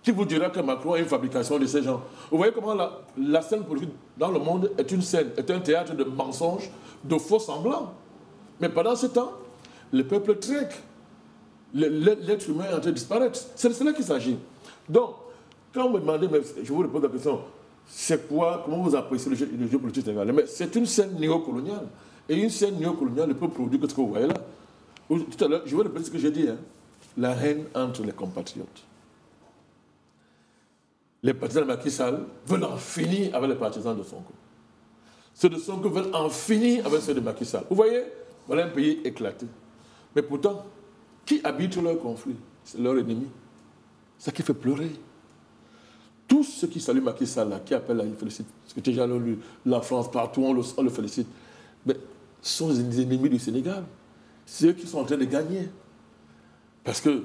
Qui vous dira que Macron a une fabrication de ces gens? Vous voyez comment la scène politique dans le monde est une scène, est un théâtre de mensonges, de faux semblants. Mais pendant ce temps, le peuple trinque. L'être humain est en train de disparaître. C'est de cela qu'il s'agit. Donc, quand vous me demandez, mais je vous repose la question, c'est quoi, comment vous appréciez le jeu politique sénégalais? Mais c'est une scène néocoloniale. Et une scène néocoloniale ne peut produire que ce que vous voyez là. Tout à l'heure, je vais répéter ce que j'ai dit, hein. La haine entre les compatriotes. Les partisans de Macky Sall veulent en finir avec les partisans de Sonko. Ceux de Sonko veulent en finir avec ceux de Macky Sall. Vous voyez, voilà un pays éclaté. Mais pourtant, qui habite leur conflit? C'est leur ennemi. C'est ça qui fait pleurer. Tous ceux qui saluent Macky Sall, là, qui appellent, ils félicitent, parce que déjà la France, partout, on le félicite, mais sont les ennemis du Sénégal. C'est eux qui sont en train de gagner. Parce que,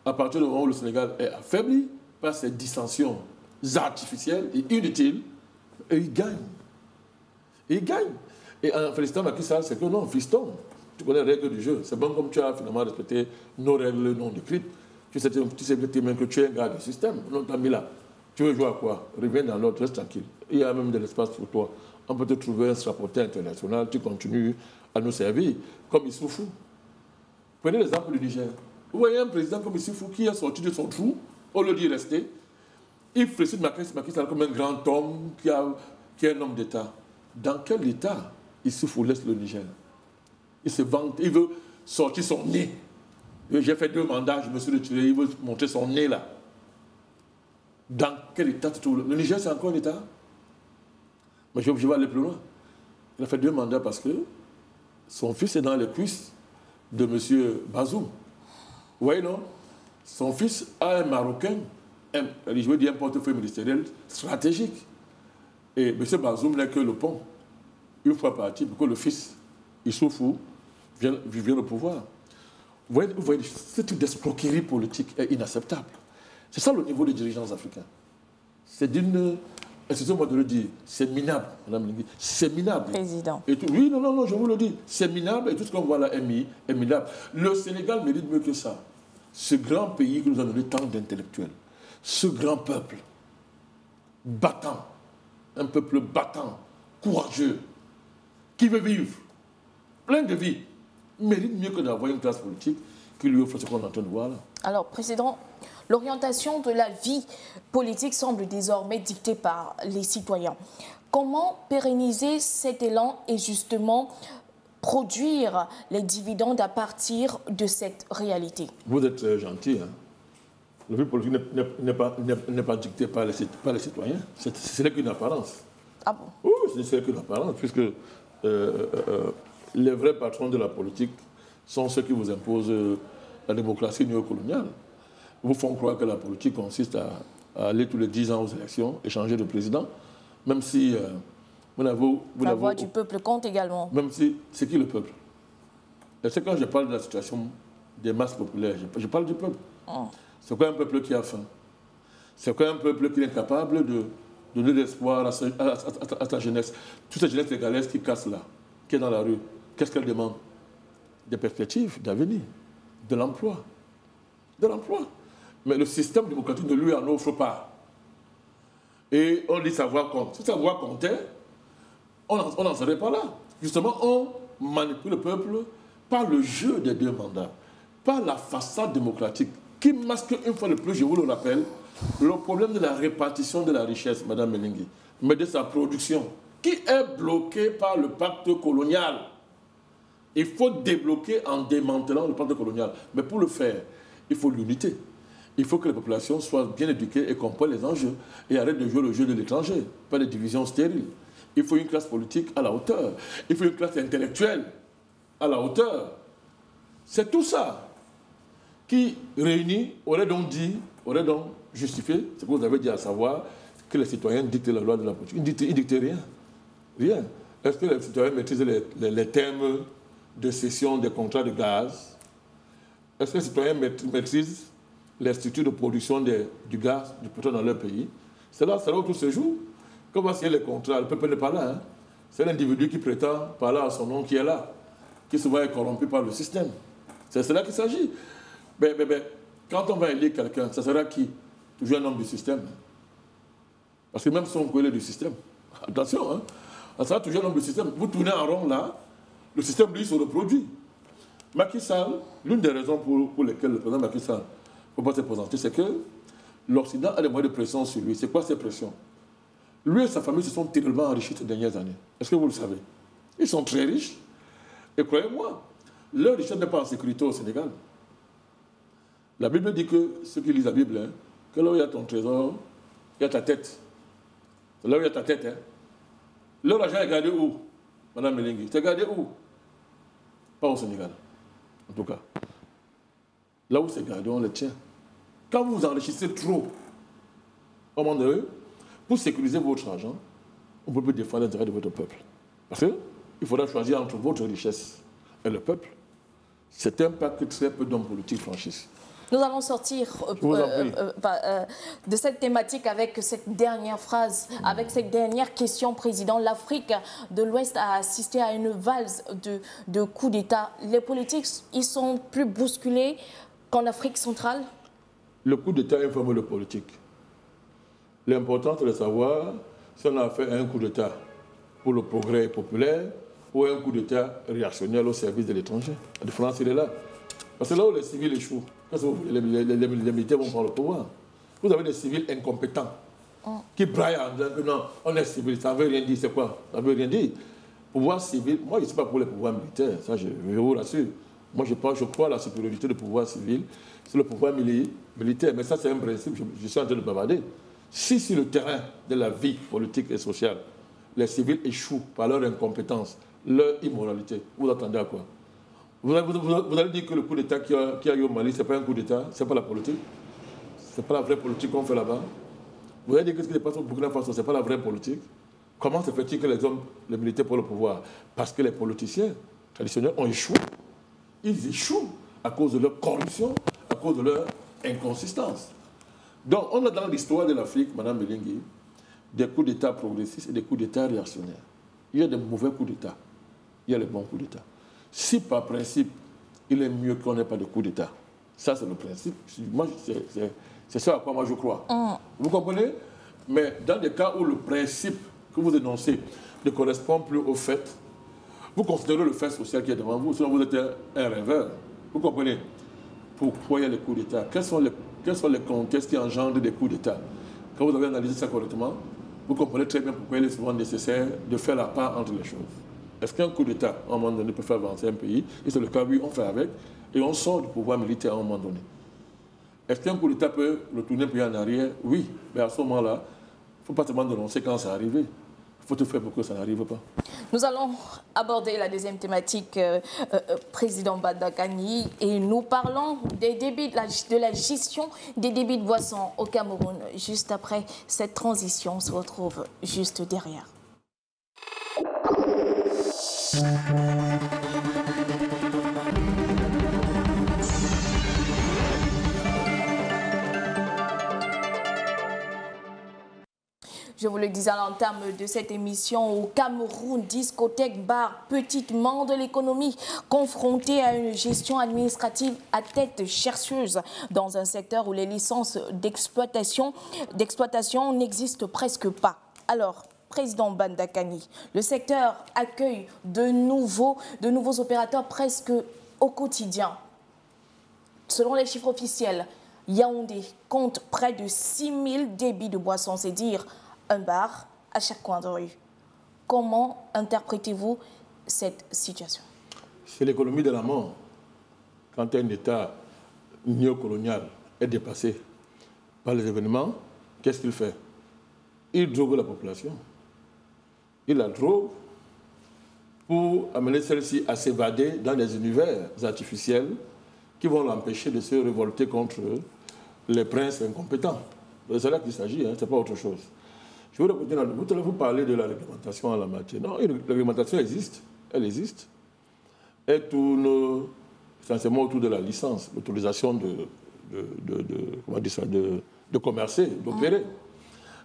à partir du moment où le Sénégal est affaibli par ces dissensions artificielles et inutiles, ils gagnent. Ils gagnent. Et en félicitant Macky Sall, c'est que non, fiston, tu connais les règles du jeu. C'est bon comme tu as finalement respecté nos règles non écrites. Tu sais même que tu es un gars du système. Non, t'as mis là. Tu veux jouer à quoi? Reviens dans l'autre, reste tranquille. Il y a même de l'espace pour toi. On peut te trouver un rapporteur international, tu continues à nous servir, comme Issoufou. Prenez l'exemple du Niger. Vous voyez un président comme Issoufou qui est sorti de son trou, on le dit rester. Il félicite Macky Sall comme un grand homme qui est un homme d'État. Dans quel État Issoufou laisse le Niger? Il se vante, il veut sortir son nez. J'ai fait 2 mandats, je me suis retiré, il veut montrer son nez là. Dans quel État tu trouves? Le Niger, c'est encore un État? Mais je vais aller plus loin. Il a fait 2 mandats parce que son fils est dans les cuisses de M. Bazoum. Vous voyez, non? Son fils a un Marocain, je veux dire un portefeuille ministériel stratégique. Et M. Bazoum n'est que le pont. Une fois parti, pour que le fils, Issoufou, vienne au pouvoir. Vous voyez, ce type d'escroquerie politique est inacceptable. C'est ça le niveau des dirigeants africains. C'est d'une... Excusez-moi de le dire, c'est minable, Madame Elingui. C'est minable. Président. Et tout, oui, non, je vous le dis. C'est minable et tout ce qu'on voit là est minable. Le Sénégal mérite mieux que ça. Ce grand pays qui nous a donné tant d'intellectuels, ce grand peuple, battant, un peuple battant, courageux, qui veut vivre, plein de vie, mérite mieux que d'avoir une classe politique qui lui offre ce qu'on est en train de voir là. Alors, Président, l'orientation de la vie politique semble désormais dictée par les citoyens. Comment pérenniser cet élan et justement produire les dividendes à partir de cette réalité? Vous êtes gentil, hein? Le but politique n'est pas dicté par les citoyens. Ce n'est qu'une apparence. Ah bon? Oui, c'est qu'une apparence, puisque les vrais patrons de la politique sont ceux qui vous imposent la démocratie néocoloniale. Vous font croire que la politique consiste à aller tous les 10 ans aux élections et changer de président, même si la voix du peuple compte également. Même si c'est qui le peuple? Et c'est quand je parle de la situation des masses populaires, je parle du peuple. Oh. C'est quoi un peuple qui a faim? C'est quoi un peuple qui est incapable de donner de l'espoir à sa jeunesse? Toute cette jeunesse sénégalaise qui casse là, qui est dans la rue, qu'est-ce qu'elle demande? Des perspectives d'avenir, de l'emploi. De l'emploi. Mais le système démocratique ne lui en offre pas. Et on dit savoir compte. Si savoir comptait, on n'en serait pas là. Justement, on manipule le peuple par le jeu des 2 mandats, par la façade démocratique, qui masque une fois de plus, je vous le rappelle, le problème de la répartition de la richesse, Mme Melingi, mais de sa production, qui est bloquée par le pacte colonial. Il faut débloquer en démantelant le pacte colonial. Mais pour le faire, il faut l'unité. Il faut que les populations soient bien éduquées et comprennent les enjeux et arrêtent de jouer le jeu de l'étranger, pas des divisions stériles. Il faut une classe politique à la hauteur. Il faut une classe intellectuelle à la hauteur. C'est tout ça qui réunit, aurait donc justifié ce que vous avez dit, à savoir que les citoyens dictent la loi de la politique. Ils ne dictent rien. Rien. Est-ce que les citoyens maîtrisent les termes de cession des contrats de gaz? Est-ce que les citoyens maîtrisent les structures de production du gaz, du pétrole dans leur pays? C'est là où tout se joue. Comment signer les contrats? Le peuple n'est pas là. Hein? C'est l'individu qui prétend parler à son nom qui est là, qui souvent est corrompu par le système. C'est cela qu'il s'agit. Mais, quand on va élire quelqu'un, ça sera qui? Toujours un homme du système. Parce que même si on est du système, attention, hein, ça sera toujours un homme du système. Vous tournez en rond là, le système, lui, se reproduit. Macky Sall, l'une des raisons pour lesquelles le président Macky Sall ne peut pas se présenter, c'est que l'Occident a des moyens de pression sur lui. C'est quoi ces pressions? Lui et sa famille se sont terriblement enrichis ces dernières années. Est-ce que vous le savez? Ils sont très riches. Et croyez-moi, leur richesse n'est pas en sécurité au Sénégal. La Bible dit que, ceux qui lisent la Bible, hein, que là où il y a ton trésor, il y a ta tête. C'est là où il y a ta tête. Hein. Leur argent est gardé où, Mme Melingi? C'est gardé où? Pas au Sénégal, en tout cas. Là où c'est gardé, on le tient. Quand vous vous enrichissez trop, au moment donné, pour sécuriser votre argent, on ne peut plus défendre l'intérêt de votre peuple. Parce qu'il faudra choisir entre votre richesse et le peuple. C'est un pas que très peu d'hommes politiques franchissent. Nous allons sortir de cette thématique avec cette dernière phrase, avec cette dernière question, Président. L'Afrique de l'Ouest a assisté à une valse de coups d'État. Les politiques, ils sont plus bousculés qu'en Afrique centrale? Le coup d'État informe le politique. L'important, c'est de savoir si on a fait un coup d'État pour le progrès populaire ou un coup d'État réactionnaire au service de l'étranger. La différence, il est là. Parce que là où les civils échouent, les militaires vont prendre le pouvoir. Vous avez des civils incompétents qui braillent en disant que non, on est civil, ça ne veut rien dire. C'est quoi? Ça ne veut rien dire. Pouvoir civil, moi je ne suis pas pour les pouvoirs militaires, ça je vous rassure. Moi je crois à la supériorité du pouvoir civil, c'est le pouvoir militaire. Mais ça c'est un principe, je suis en train de bavarder. Si sur le terrain de la vie politique et sociale, les civils échouent par leur incompétence, leur immoralité, vous attendez à quoi? Vous allez dire que le coup d'État qu'il y a eu au Mali, ce n'est pas un coup d'État, ce n'est pas la politique. Ce n'est pas la vraie politique qu'on fait là-bas. Vous allez dire que ce qui se passe au Burkina Faso, ce n'est pas la vraie politique. Comment se fait-il que les militaires prennent le pouvoir? Parce que les politiciens traditionnels ont échoué. Ils échouent à cause de leur corruption, à cause de leur inconsistance. Donc, on a dans l'histoire de l'Afrique, Mme Melingi, des coups d'État progressistes et des coups d'État réactionnaires. Il y a des mauvais coups d'État. Il y a les bons coups d'État. Si par principe, il est mieux qu'on n'ait pas de coup d'État. Ça, c'est le principe. C'est ça à quoi moi je crois. Vous comprenez? Mais dans des cas où le principe que vous énoncez ne correspond plus au fait, vous considérez le fait social qui est devant vous, sinon vous êtes un rêveur. Vous comprenez? Pourquoi il y a les coups d'État? Quels sont les contextes qui engendrent des coups d'État? Quand vous avez analysé ça correctement, vous comprenez très bien pourquoi il est souvent nécessaire de faire la part entre les choses. Est-ce qu'un coup d'État, à un moment donné, peut faire avancer un pays? Et c'est le cas, oui, on fait avec, et on sort du pouvoir militaire à un moment donné. Est-ce qu'un coup d'État peut retourner le pays en arrière? Oui, mais à ce moment-là, il ne faut pas seulement dénoncer quand c'est arrivé. Il faut tout faire pour que ça n'arrive pas. Nous allons aborder la deuxième thématique, Président Bandakani, et nous parlons des débits, de la gestion des débits de boissons au Cameroun. Juste après cette transition, on se retrouve juste derrière. Je vous le disais à l'entame de cette émission, au Cameroun, discothèque, bar, petite main de l'économie, confrontée à une gestion administrative à tête chercheuse dans un secteur où les licences d'exploitation n'existent presque pas. Alors, Président Bandakani, le secteur accueille de nouveaux opérateurs presque au quotidien. Selon les chiffres officiels, Yaoundé compte près de 6000 débits de boissons, c'est dire un bar à chaque coin de rue. Comment interprétez-vous cette situation? C'est l'économie de la mort. Quand un État néocolonial est dépassé par les événements, qu'est-ce qu'il fait? Il drogue la population. Il la drogue pour amener celle-ci à s'évader dans des univers artificiels qui vont l'empêcher de se révolter contre les princes incompétents. C'est là qu'il s'agit, hein, ce n'est pas autre chose. Je voudrais vous parler de la réglementation en la matière. Non, la réglementation existe, elle existe. Elle tourne essentiellement autour de la licence, l'autorisation de commercer, d'opérer.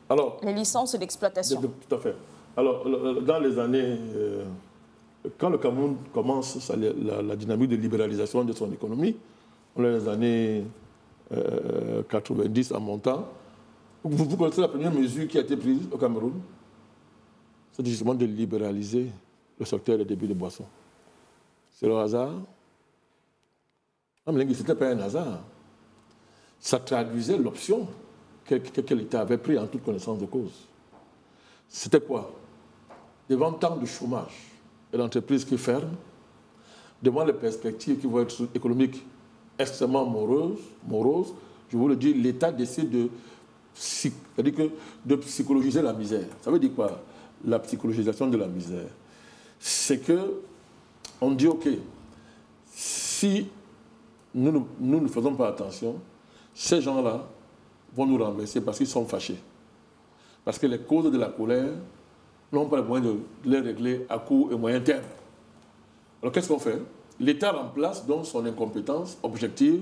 Alors, les licences d'exploitation. Tout à fait. Alors, dans les années, quand le Cameroun commence la dynamique de libéralisation de son économie, dans les années 90 en montant, vous connaissez la première mesure qui a été prise au Cameroun? C'est justement de libéraliser le secteur des débits de boissons. C'est le hasard? Non, mais ce n'était pas un hasard. Ça traduisait l'option que l'État avait prise en toute connaissance de cause. C'était quoi? Devant tant de chômage et d'entreprises qui ferment, devant les perspectives qui vont être économiques extrêmement moroses, je vous le dis, l'État décide de psychologiser la misère. Ça veut dire quoi, la psychologisation de la misère? C'est que on dit, OK, si nous ne faisons pas attention, ces gens-là vont nous renverser parce qu'ils sont fâchés. Parce que les causes de la colère n'ont pas le moyen de les régler à court et moyen terme. Alors qu'est-ce qu'on fait? L'État remplace donc son incompétence objective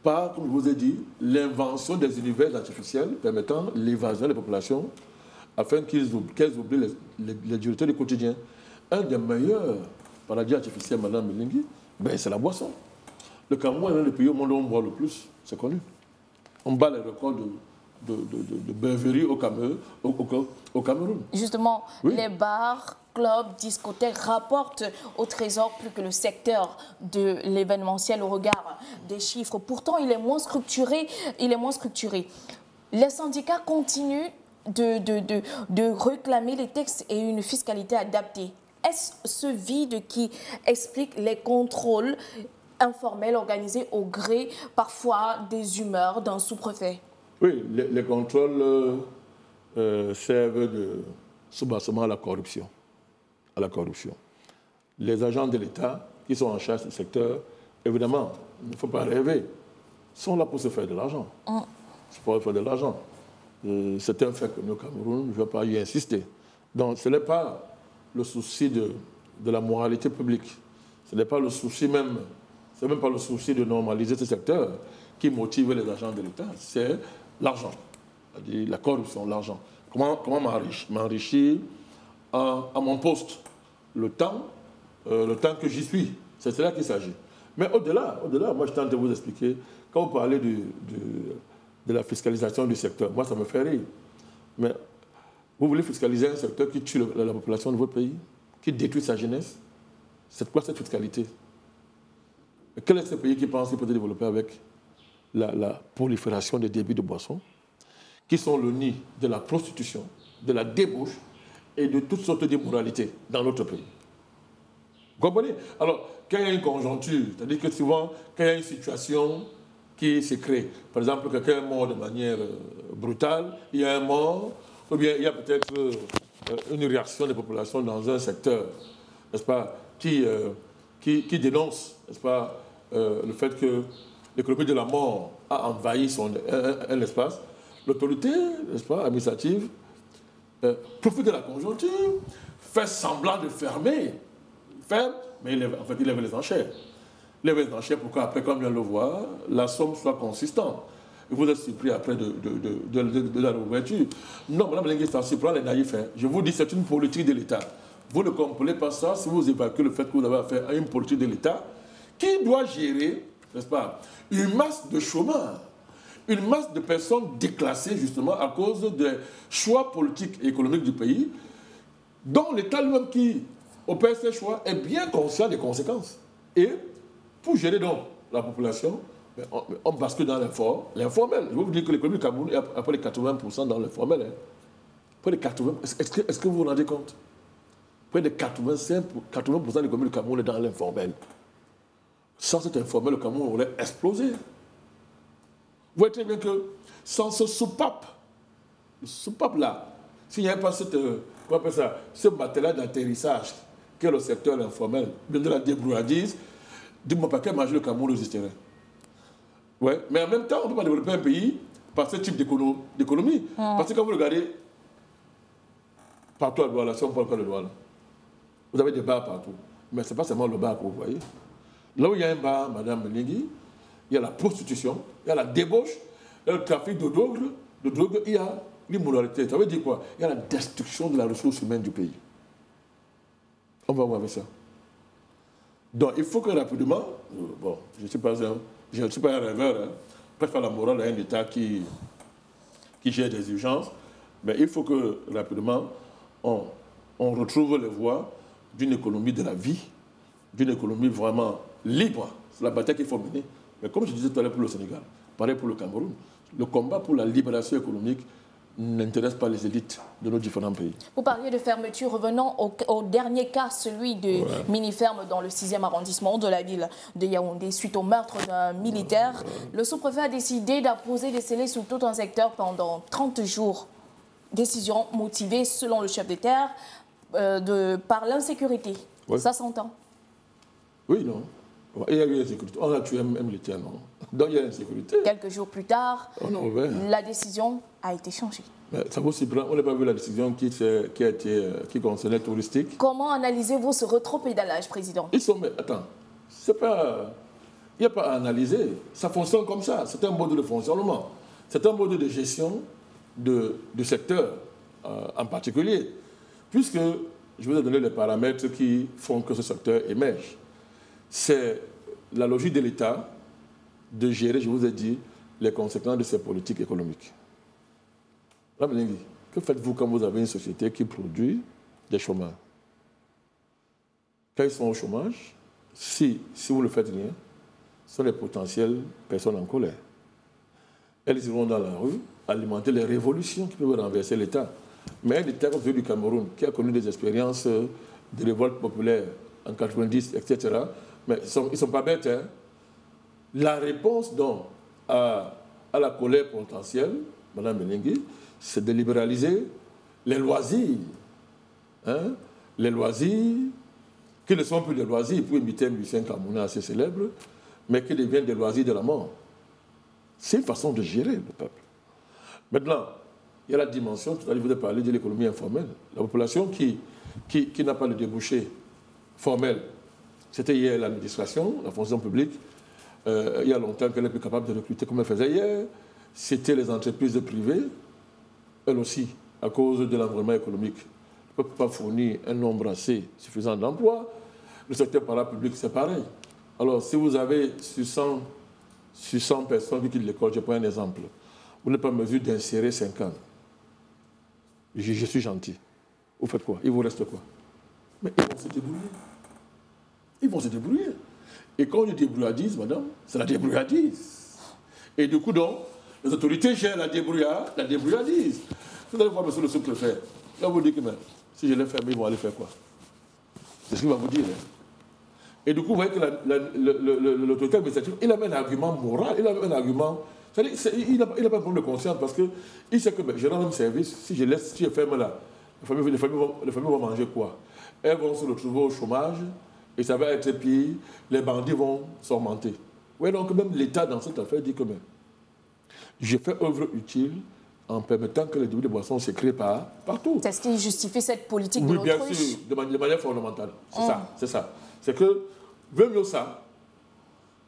par, comme je vous ai dit, l'invention des univers artificiels permettant l'évasion des populations afin qu'elles oublient les duretés du quotidien. Un des meilleurs paradis artificiels, Madame Melingui, c'est la boisson. Le Cameroun est l'un des pays au monde où on boit le plus, c'est connu. On bat les records de beuverie au Cameroun. Justement, oui. Les bars, clubs, discothèques rapportent au Trésor plus que le secteur de l'événementiel au regard des chiffres. Pourtant, il est moins structuré. Les syndicats continuent de réclamer les textes et une fiscalité adaptée. Est-ce ce vide qui explique les contrôles informels organisés au gré parfois des humeurs d'un sous-préfet? Oui, les contrôles servent de soubassement à la corruption. Les agents de l'État qui sont en charge du secteur, évidemment, il ne faut pas rêver, sont là pour se faire de l'argent. C'est pour faire de l'argent. C'est un fait connu au Cameroun, je ne vais pas y insister. Donc ce n'est pas le souci de la moralité publique. Ce n'est pas le souci même, c'est même pas le souci de normaliser ce secteur qui motive les agents de l'État, c'est l'argent, c'est-à-dire la corruption, l'argent. Comment m'enrichir à mon poste, le temps que j'y suis. C'est cela qu'il s'agit. Mais au-delà, moi je tente de vous expliquer, quand vous parlez de la fiscalisation du secteur, moi ça me fait rire. Mais vous voulez fiscaliser un secteur qui tue la population de votre pays, qui détruit sa jeunesse? C'est quoi cette fiscalité? Quel est ce pays qui pense qu'il peut se développer avec la prolifération des débits de boissons, qui sont le nid de la prostitution, de la débauche et de toutes sortes d'immoralités dans notre pays? Vous comprenez? Alors, quand il y a une conjoncture, c'est-à-dire que souvent, quand il y a une situation qui se crée, par exemple, quelqu'un est mort de manière brutale, il y a un mort, ou bien il y a peut-être une réaction des populations dans un secteur, n'est-ce pas, qui dénonce, n'est-ce pas, le fait que l'économie de la mort a envahi un espace, l'autorité, n'est-ce pas, administrative, profite de la conjoncture, fait semblant de fermer, ferme, mais en fait, il lève les enchères. Il lève les enchères pour qu'après, comme vient de le voir, la somme soit consistante. Et vous êtes surpris après de la réouverture. Non, Mme Lengue, ça surprend les naïfs. Hein. Je vous dis, c'est une politique de l'État. Vous ne comprenez pas ça si vous évacuez le fait que vous avez affaire à une politique de l'État qui doit gérer, n'est-ce pas, une masse de chômeurs, une masse de personnes déclassées justement à cause des choix politiques et économiques du pays, dont l'État lui-même qui opère ces choix est bien conscient des conséquences. Et pour gérer donc la population, on bascule dans l'informel. Je vais vous dire que l'économie du Cameroun est à près de 80% dans l'informel. Hein. Près de 80%. Est-ce que vous vous rendez compte? Près de 80% de l'économie du Cameroun est dans l'informel. Sans cet informel, le Cameroun aurait explosé. Vous voyez très bien que sans ce soupape, le soupape là, s'il n'y avait pas ce matériel d'atterrissage qu'est le secteur informel, de la débrouillardise, dis-moi pas quel marché le Cameroun résisterait. Ouais. Mais en même temps, on ne peut pas développer un pays par ce type d'économie. Parce que quand vous regardez, partout à Douala, si on parle pas de Douala, vous avez des bars partout. Mais ce n'est pas seulement le bar que vous voyez. Là où il y a un bar, Mme Meningui, il y a la prostitution, il y a la débauche, il y a le trafic de drogue, il y a l'immoralité. Ça veut dire quoi? Il y a la destruction de la ressource humaine du pays. On va voir avec ça. Donc il faut que rapidement, bon, je ne suis pas un rêveur, hein, je préfère la morale à un État qui gère des urgences, mais il faut que rapidement on retrouve les voies d'une économie de la vie, d'une économie vraiment libre. C'est la bataille qu'il faut mener. Mais comme je disais tout à l'heure pour le Sénégal, pareil pour le Cameroun, le combat pour la libération économique n'intéresse pas les élites de nos différents pays. Vous parliez de fermeture. Revenons au dernier cas, celui de mini-ferme dans le 6e arrondissement de la ville de Yaoundé. Suite au meurtre d'un militaire, le sous-préfet a décidé d'apposer des scellés sur tout un secteur pendant 30 jours. Décision motivée, selon le chef d'État, par l'insécurité. Ouais. Ça s'entend? Oui, non. Il y a eu l'insécurité. On a tué un militaire, non? Donc il y a l'insécurité. Quelques jours plus tard, la décision a été changée. Mais ça vous surprend, on n'a pas vu la décision qui concernait le touristique. Comment analysez-vous ce rétropédalage, Président? Ils sont, mais attends, c'est pas, il n'y a pas à analyser. Ça fonctionne comme ça. C'est un mode de fonctionnement. C'est un mode de gestion de secteur en particulier. Puisque je vous ai donné les paramètres qui font que ce secteur émerge. C'est la logique de l'État de gérer, je vous ai dit, les conséquences de ces politiques économiques. Que faites-vous quand vous avez une société qui produit des chômeurs? Quand ils sont au chômage, si vous ne faites rien, ce sont les potentielles personnes en colère. Elles iront dans la rue alimenter les révolutions qui peuvent renverser l'État. Mais un État comme celui du Cameroun, qui a connu des expériences de révolte populaire en 90, etc., mais ils ne sont pas bêtes. Hein? La réponse donc à la colère potentielle, Mme Meningui, c'est de libéraliser les loisirs. Hein? Les loisirs qui ne sont plus des loisirs pour imiter un musicien camerounais assez célèbre, mais qui deviennent des loisirs de la mort. C'est une façon de gérer le peuple. Maintenant, il y a la dimension, tout à l'heure je vous ai parlé de l'économie informelle. La population qui n'a pas de débouché formel, c'était hier l'administration, la fonction publique, il y a longtemps qu'elle n'est plus capable de recruter comme elle faisait hier. C'était les entreprises privées, elles aussi, à cause de l'environnement économique, ne peuvent pas fournir un nombre assez suffisant d'emplois. Le secteur parapublic, c'est pareil. Alors, si vous avez sur 100 personnes qui quittent l'école, je prends un exemple, vous n'êtes pas en mesure d'insérer 50. Je suis gentil. Vous faites quoi? Il vous reste quoi? Mais ils vont se débrouiller. Ils vont se débrouiller. Et quand on dit débrouillardise, madame, c'est la débrouillardise. Et du coup, donc, les autorités gèrent la débrouillardise. Vous allez voir, monsieur le sous-préfet, là, vous dites que si je les ferme, ils vont aller faire quoi? C'est ce qu'il va vous dire. Hein. Et du coup, vous voyez que l'autorité administrative, il a même un argument moral, il a même un argument... Il n'a pas de problème de conscience parce qu'il sait que je rends un service, si je ferme là, les familles vont manger quoi? Elles vont se retrouver au chômage et ça va être pire, les bandits vont s'augmenter. Oui, donc même l'État dans cette affaire dit que je fais œuvre utile en permettant que les débits de boissons se créent partout. C'est ce qui justifie cette politique de l'autruche? Oui, bien sûr, de manière fondamentale. C'est ça. C'est que, vaut mieux ça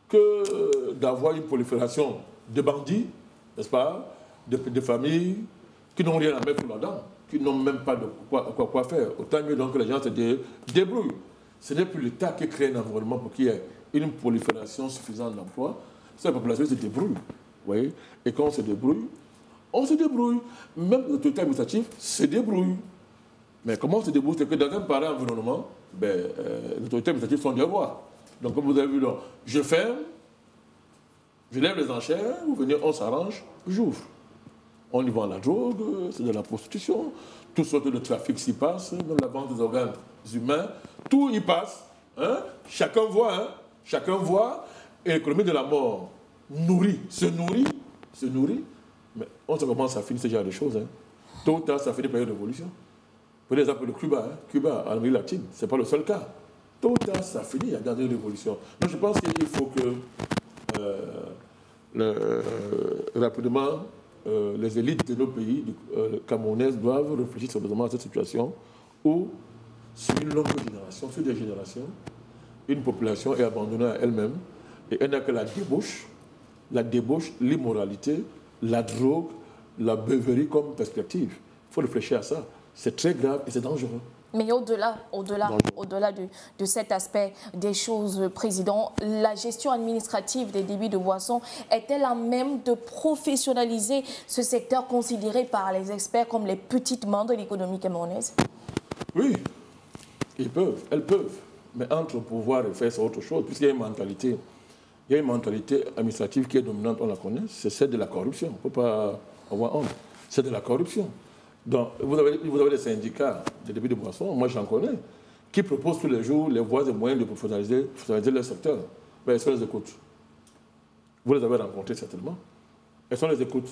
que d'avoir une prolifération de bandits, n'est-ce pas, de familles qui n'ont rien à mettre là-dedans, qui n'ont même pas de quoi faire. Autant mieux donc que les gens se débrouillent. Ce n'est plus l'État qui crée un environnement pour qu'il y ait une prolifération suffisante d'emplois. C'est la population qui se débrouille. Vous voyez? Et quand on se débrouille, même l'autorité administrative se débrouille. Mais comment on se débrouille? C'est que dans un pareil environnement, l'autorité administrative sont devoir. Donc comme vous avez vu, là, je ferme, je lève les enchères, vous venez, on s'arrange, j'ouvre. On y vend la drogue, c'est de la prostitution, toutes sortes de trafic s'y passe, même la vente des organes humains, tout y passe. Hein? Chacun voit, et l'économie de la mort se nourrit, mais on sait comment ça finit ce genre de choses. Hein. Tôt ou tard, ça finit par une révolution. Prenez l'exemple de Cuba, Cuba en Amérique latine, ce n'est pas le seul cas. Tôt ou tard, ça finit dans une révolution. Donc je pense qu'il faut que rapidement, les élites de nos pays camerounaises doivent réfléchir sérieusement à cette situation où, sur une longue génération, sur des générations, une population est abandonnée à elle-même et elle n'a que la débauche, l'immoralité, la drogue, la beuverie comme perspective. Il faut réfléchir à ça. C'est très grave et c'est dangereux. Mais au-delà de cet aspect des choses, Président, la gestion administrative des débits de boissons est-elle à même de professionnaliser ce secteur considéré par les experts comme les petites mains de l'économie camerounaise? Oui, elles peuvent. Mais entre pouvoir et faire, c'est autre chose, puisqu'il y a une mentalité. Il y a une mentalité administrative qui est dominante, on la connaît, c'est celle de la corruption. Il ne faut pas avoir honte. C'est de la corruption. Donc, vous avez des syndicats de débits de boissons, moi j'en connais, qui proposent tous les jours les voies et moyens de professionnaliser leur secteur. Mais est-ce qu'on les écoute? Vous les avez rencontrés certainement. Est-ce qu'on les écoute?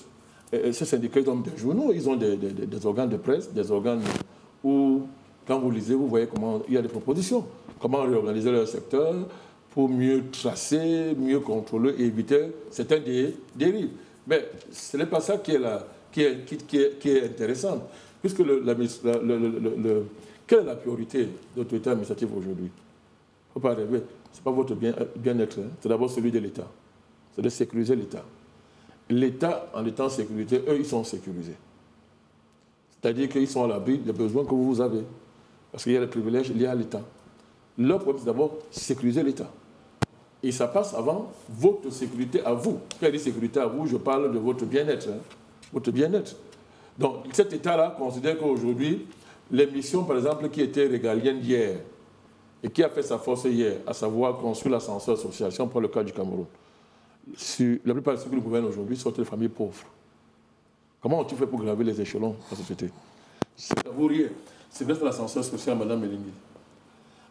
Et ces syndicats, ils ont des journaux, ils ont des organes de presse, des organes où, quand vous lisez, vous voyez comment il y a des propositions. Comment réorganiser leur secteur pour mieux tracer, mieux contrôler et éviter certains dérives. Mais ce n'est pas ça qui est intéressant. Puisque quelle est la priorité de l'autorité administrative aujourd'hui? Il ne faut pas rêver. Ce n'est pas votre bien-être, hein. C'est d'abord celui de l'État. C'est de sécuriser l'État. L'État, en étant en sécurité, eux, ils sont sécurisés. C'est-à-dire qu'ils sont à l'abri des besoins que vous avez. Parce qu'il y a les privilèges liés à l'État. Leur problème, c'est d'abord sécuriser l'État. Et ça passe avant votre sécurité à vous. Quand je dis sécurité à vous, je parle de votre bien-être. Hein. Votre bien-être. Donc, cet État-là considère qu'aujourd'hui, les missions, par exemple, qui étaient régaliennes hier, et qui a fait sa force hier, à savoir construire l'ascenseur social, si on prend le cas du Cameroun, la plupart de ceux qui nous gouvernent aujourd'hui sont des familles pauvres. Comment ont-ils fait pour graver les échelons de la société? C'est vous rien. C'est grâce à l'ascenseur social, Mme Melingui.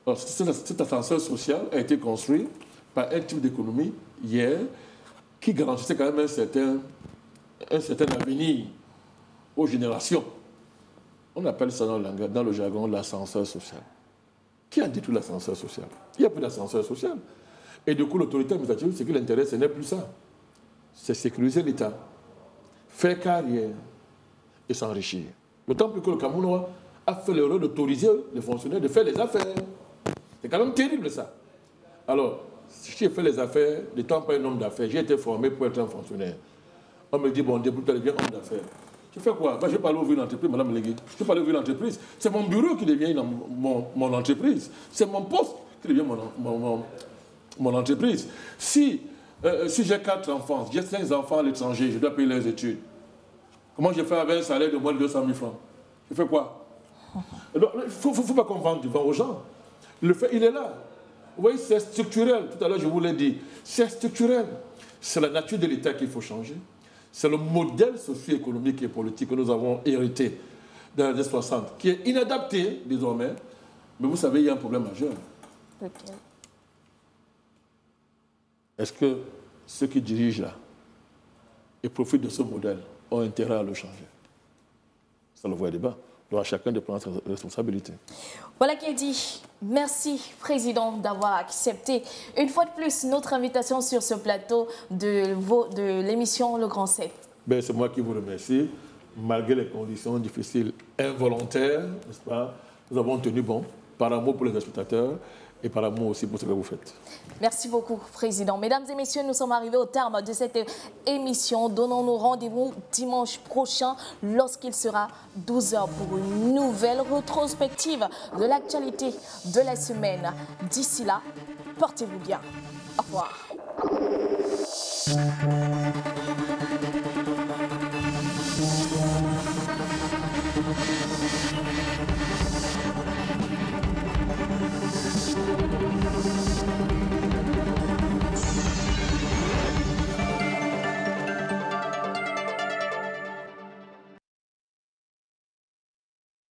Alors, cet ascenseur social a été construit par un type d'économie hier qui garantissait quand même un certain avenir aux générations. On appelle ça dans le jargon l'ascenseur social. Qui a détruit l'ascenseur social? Il n'y a plus d'ascenseur social. Et du coup, l'autorité administrative, ce qui l'intéresse, ce n'est plus ça. C'est sécuriser l'État, faire carrière et s'enrichir. D'autant plus que le Cameroun a fait l'erreur d'autoriser les fonctionnaires de faire les affaires. C'est quand même terrible ça. Alors, si j'ai fait les affaires, n'étant pas un homme d'affaires, j'ai été formé pour être un fonctionnaire. On me dit, bon, débrouille-toi, deviens homme d'affaires. Je fais quoi? Je ne vais pas aller ouvrir une entreprise, Mme Légué. Je ne vais pas aller ouvrir une entreprise. C'est mon bureau qui devient mon entreprise. C'est mon poste qui devient mon entreprise. Si j'ai 4 enfants, j'ai 5 enfants à l'étranger, je dois payer leurs études. Comment je fais avec un salaire de moins de 200 000 francs? Je fais quoi? Il ne faut pas qu'on vende du vent aux gens. Le fait, il est là. Vous voyez, c'est structurel. Tout à l'heure, je vous l'ai dit. C'est structurel. C'est la nature de l'État qu'il faut changer. C'est le modèle socio-économique et politique que nous avons hérité dans les années 60, qui est inadapté désormais. Mais vous savez, il y a un problème majeur. Lequel? est-ce que ceux qui dirigent là et profitent de ce modèle ont intérêt à le changer? Ça le voit débat. Donc chacun de prendre sa responsabilité. Voilà qui est dit. Merci, Président, d'avoir accepté une fois de plus notre invitation sur ce plateau de l'émission Le Grand 7. C'est moi qui vous remercie. Malgré les conditions difficiles, involontaires, n'est-ce pas, nous avons tenu bon, par amour pour les spectateurs et par amour aussi pour ce que vous faites. Merci beaucoup, Président. Mesdames et messieurs, nous sommes arrivés au terme de cette émission. Donnons-nous rendez-vous dimanche prochain lorsqu'il sera 12h pour une nouvelle rétrospective de l'actualité de la semaine. D'ici là, portez-vous bien. Au revoir.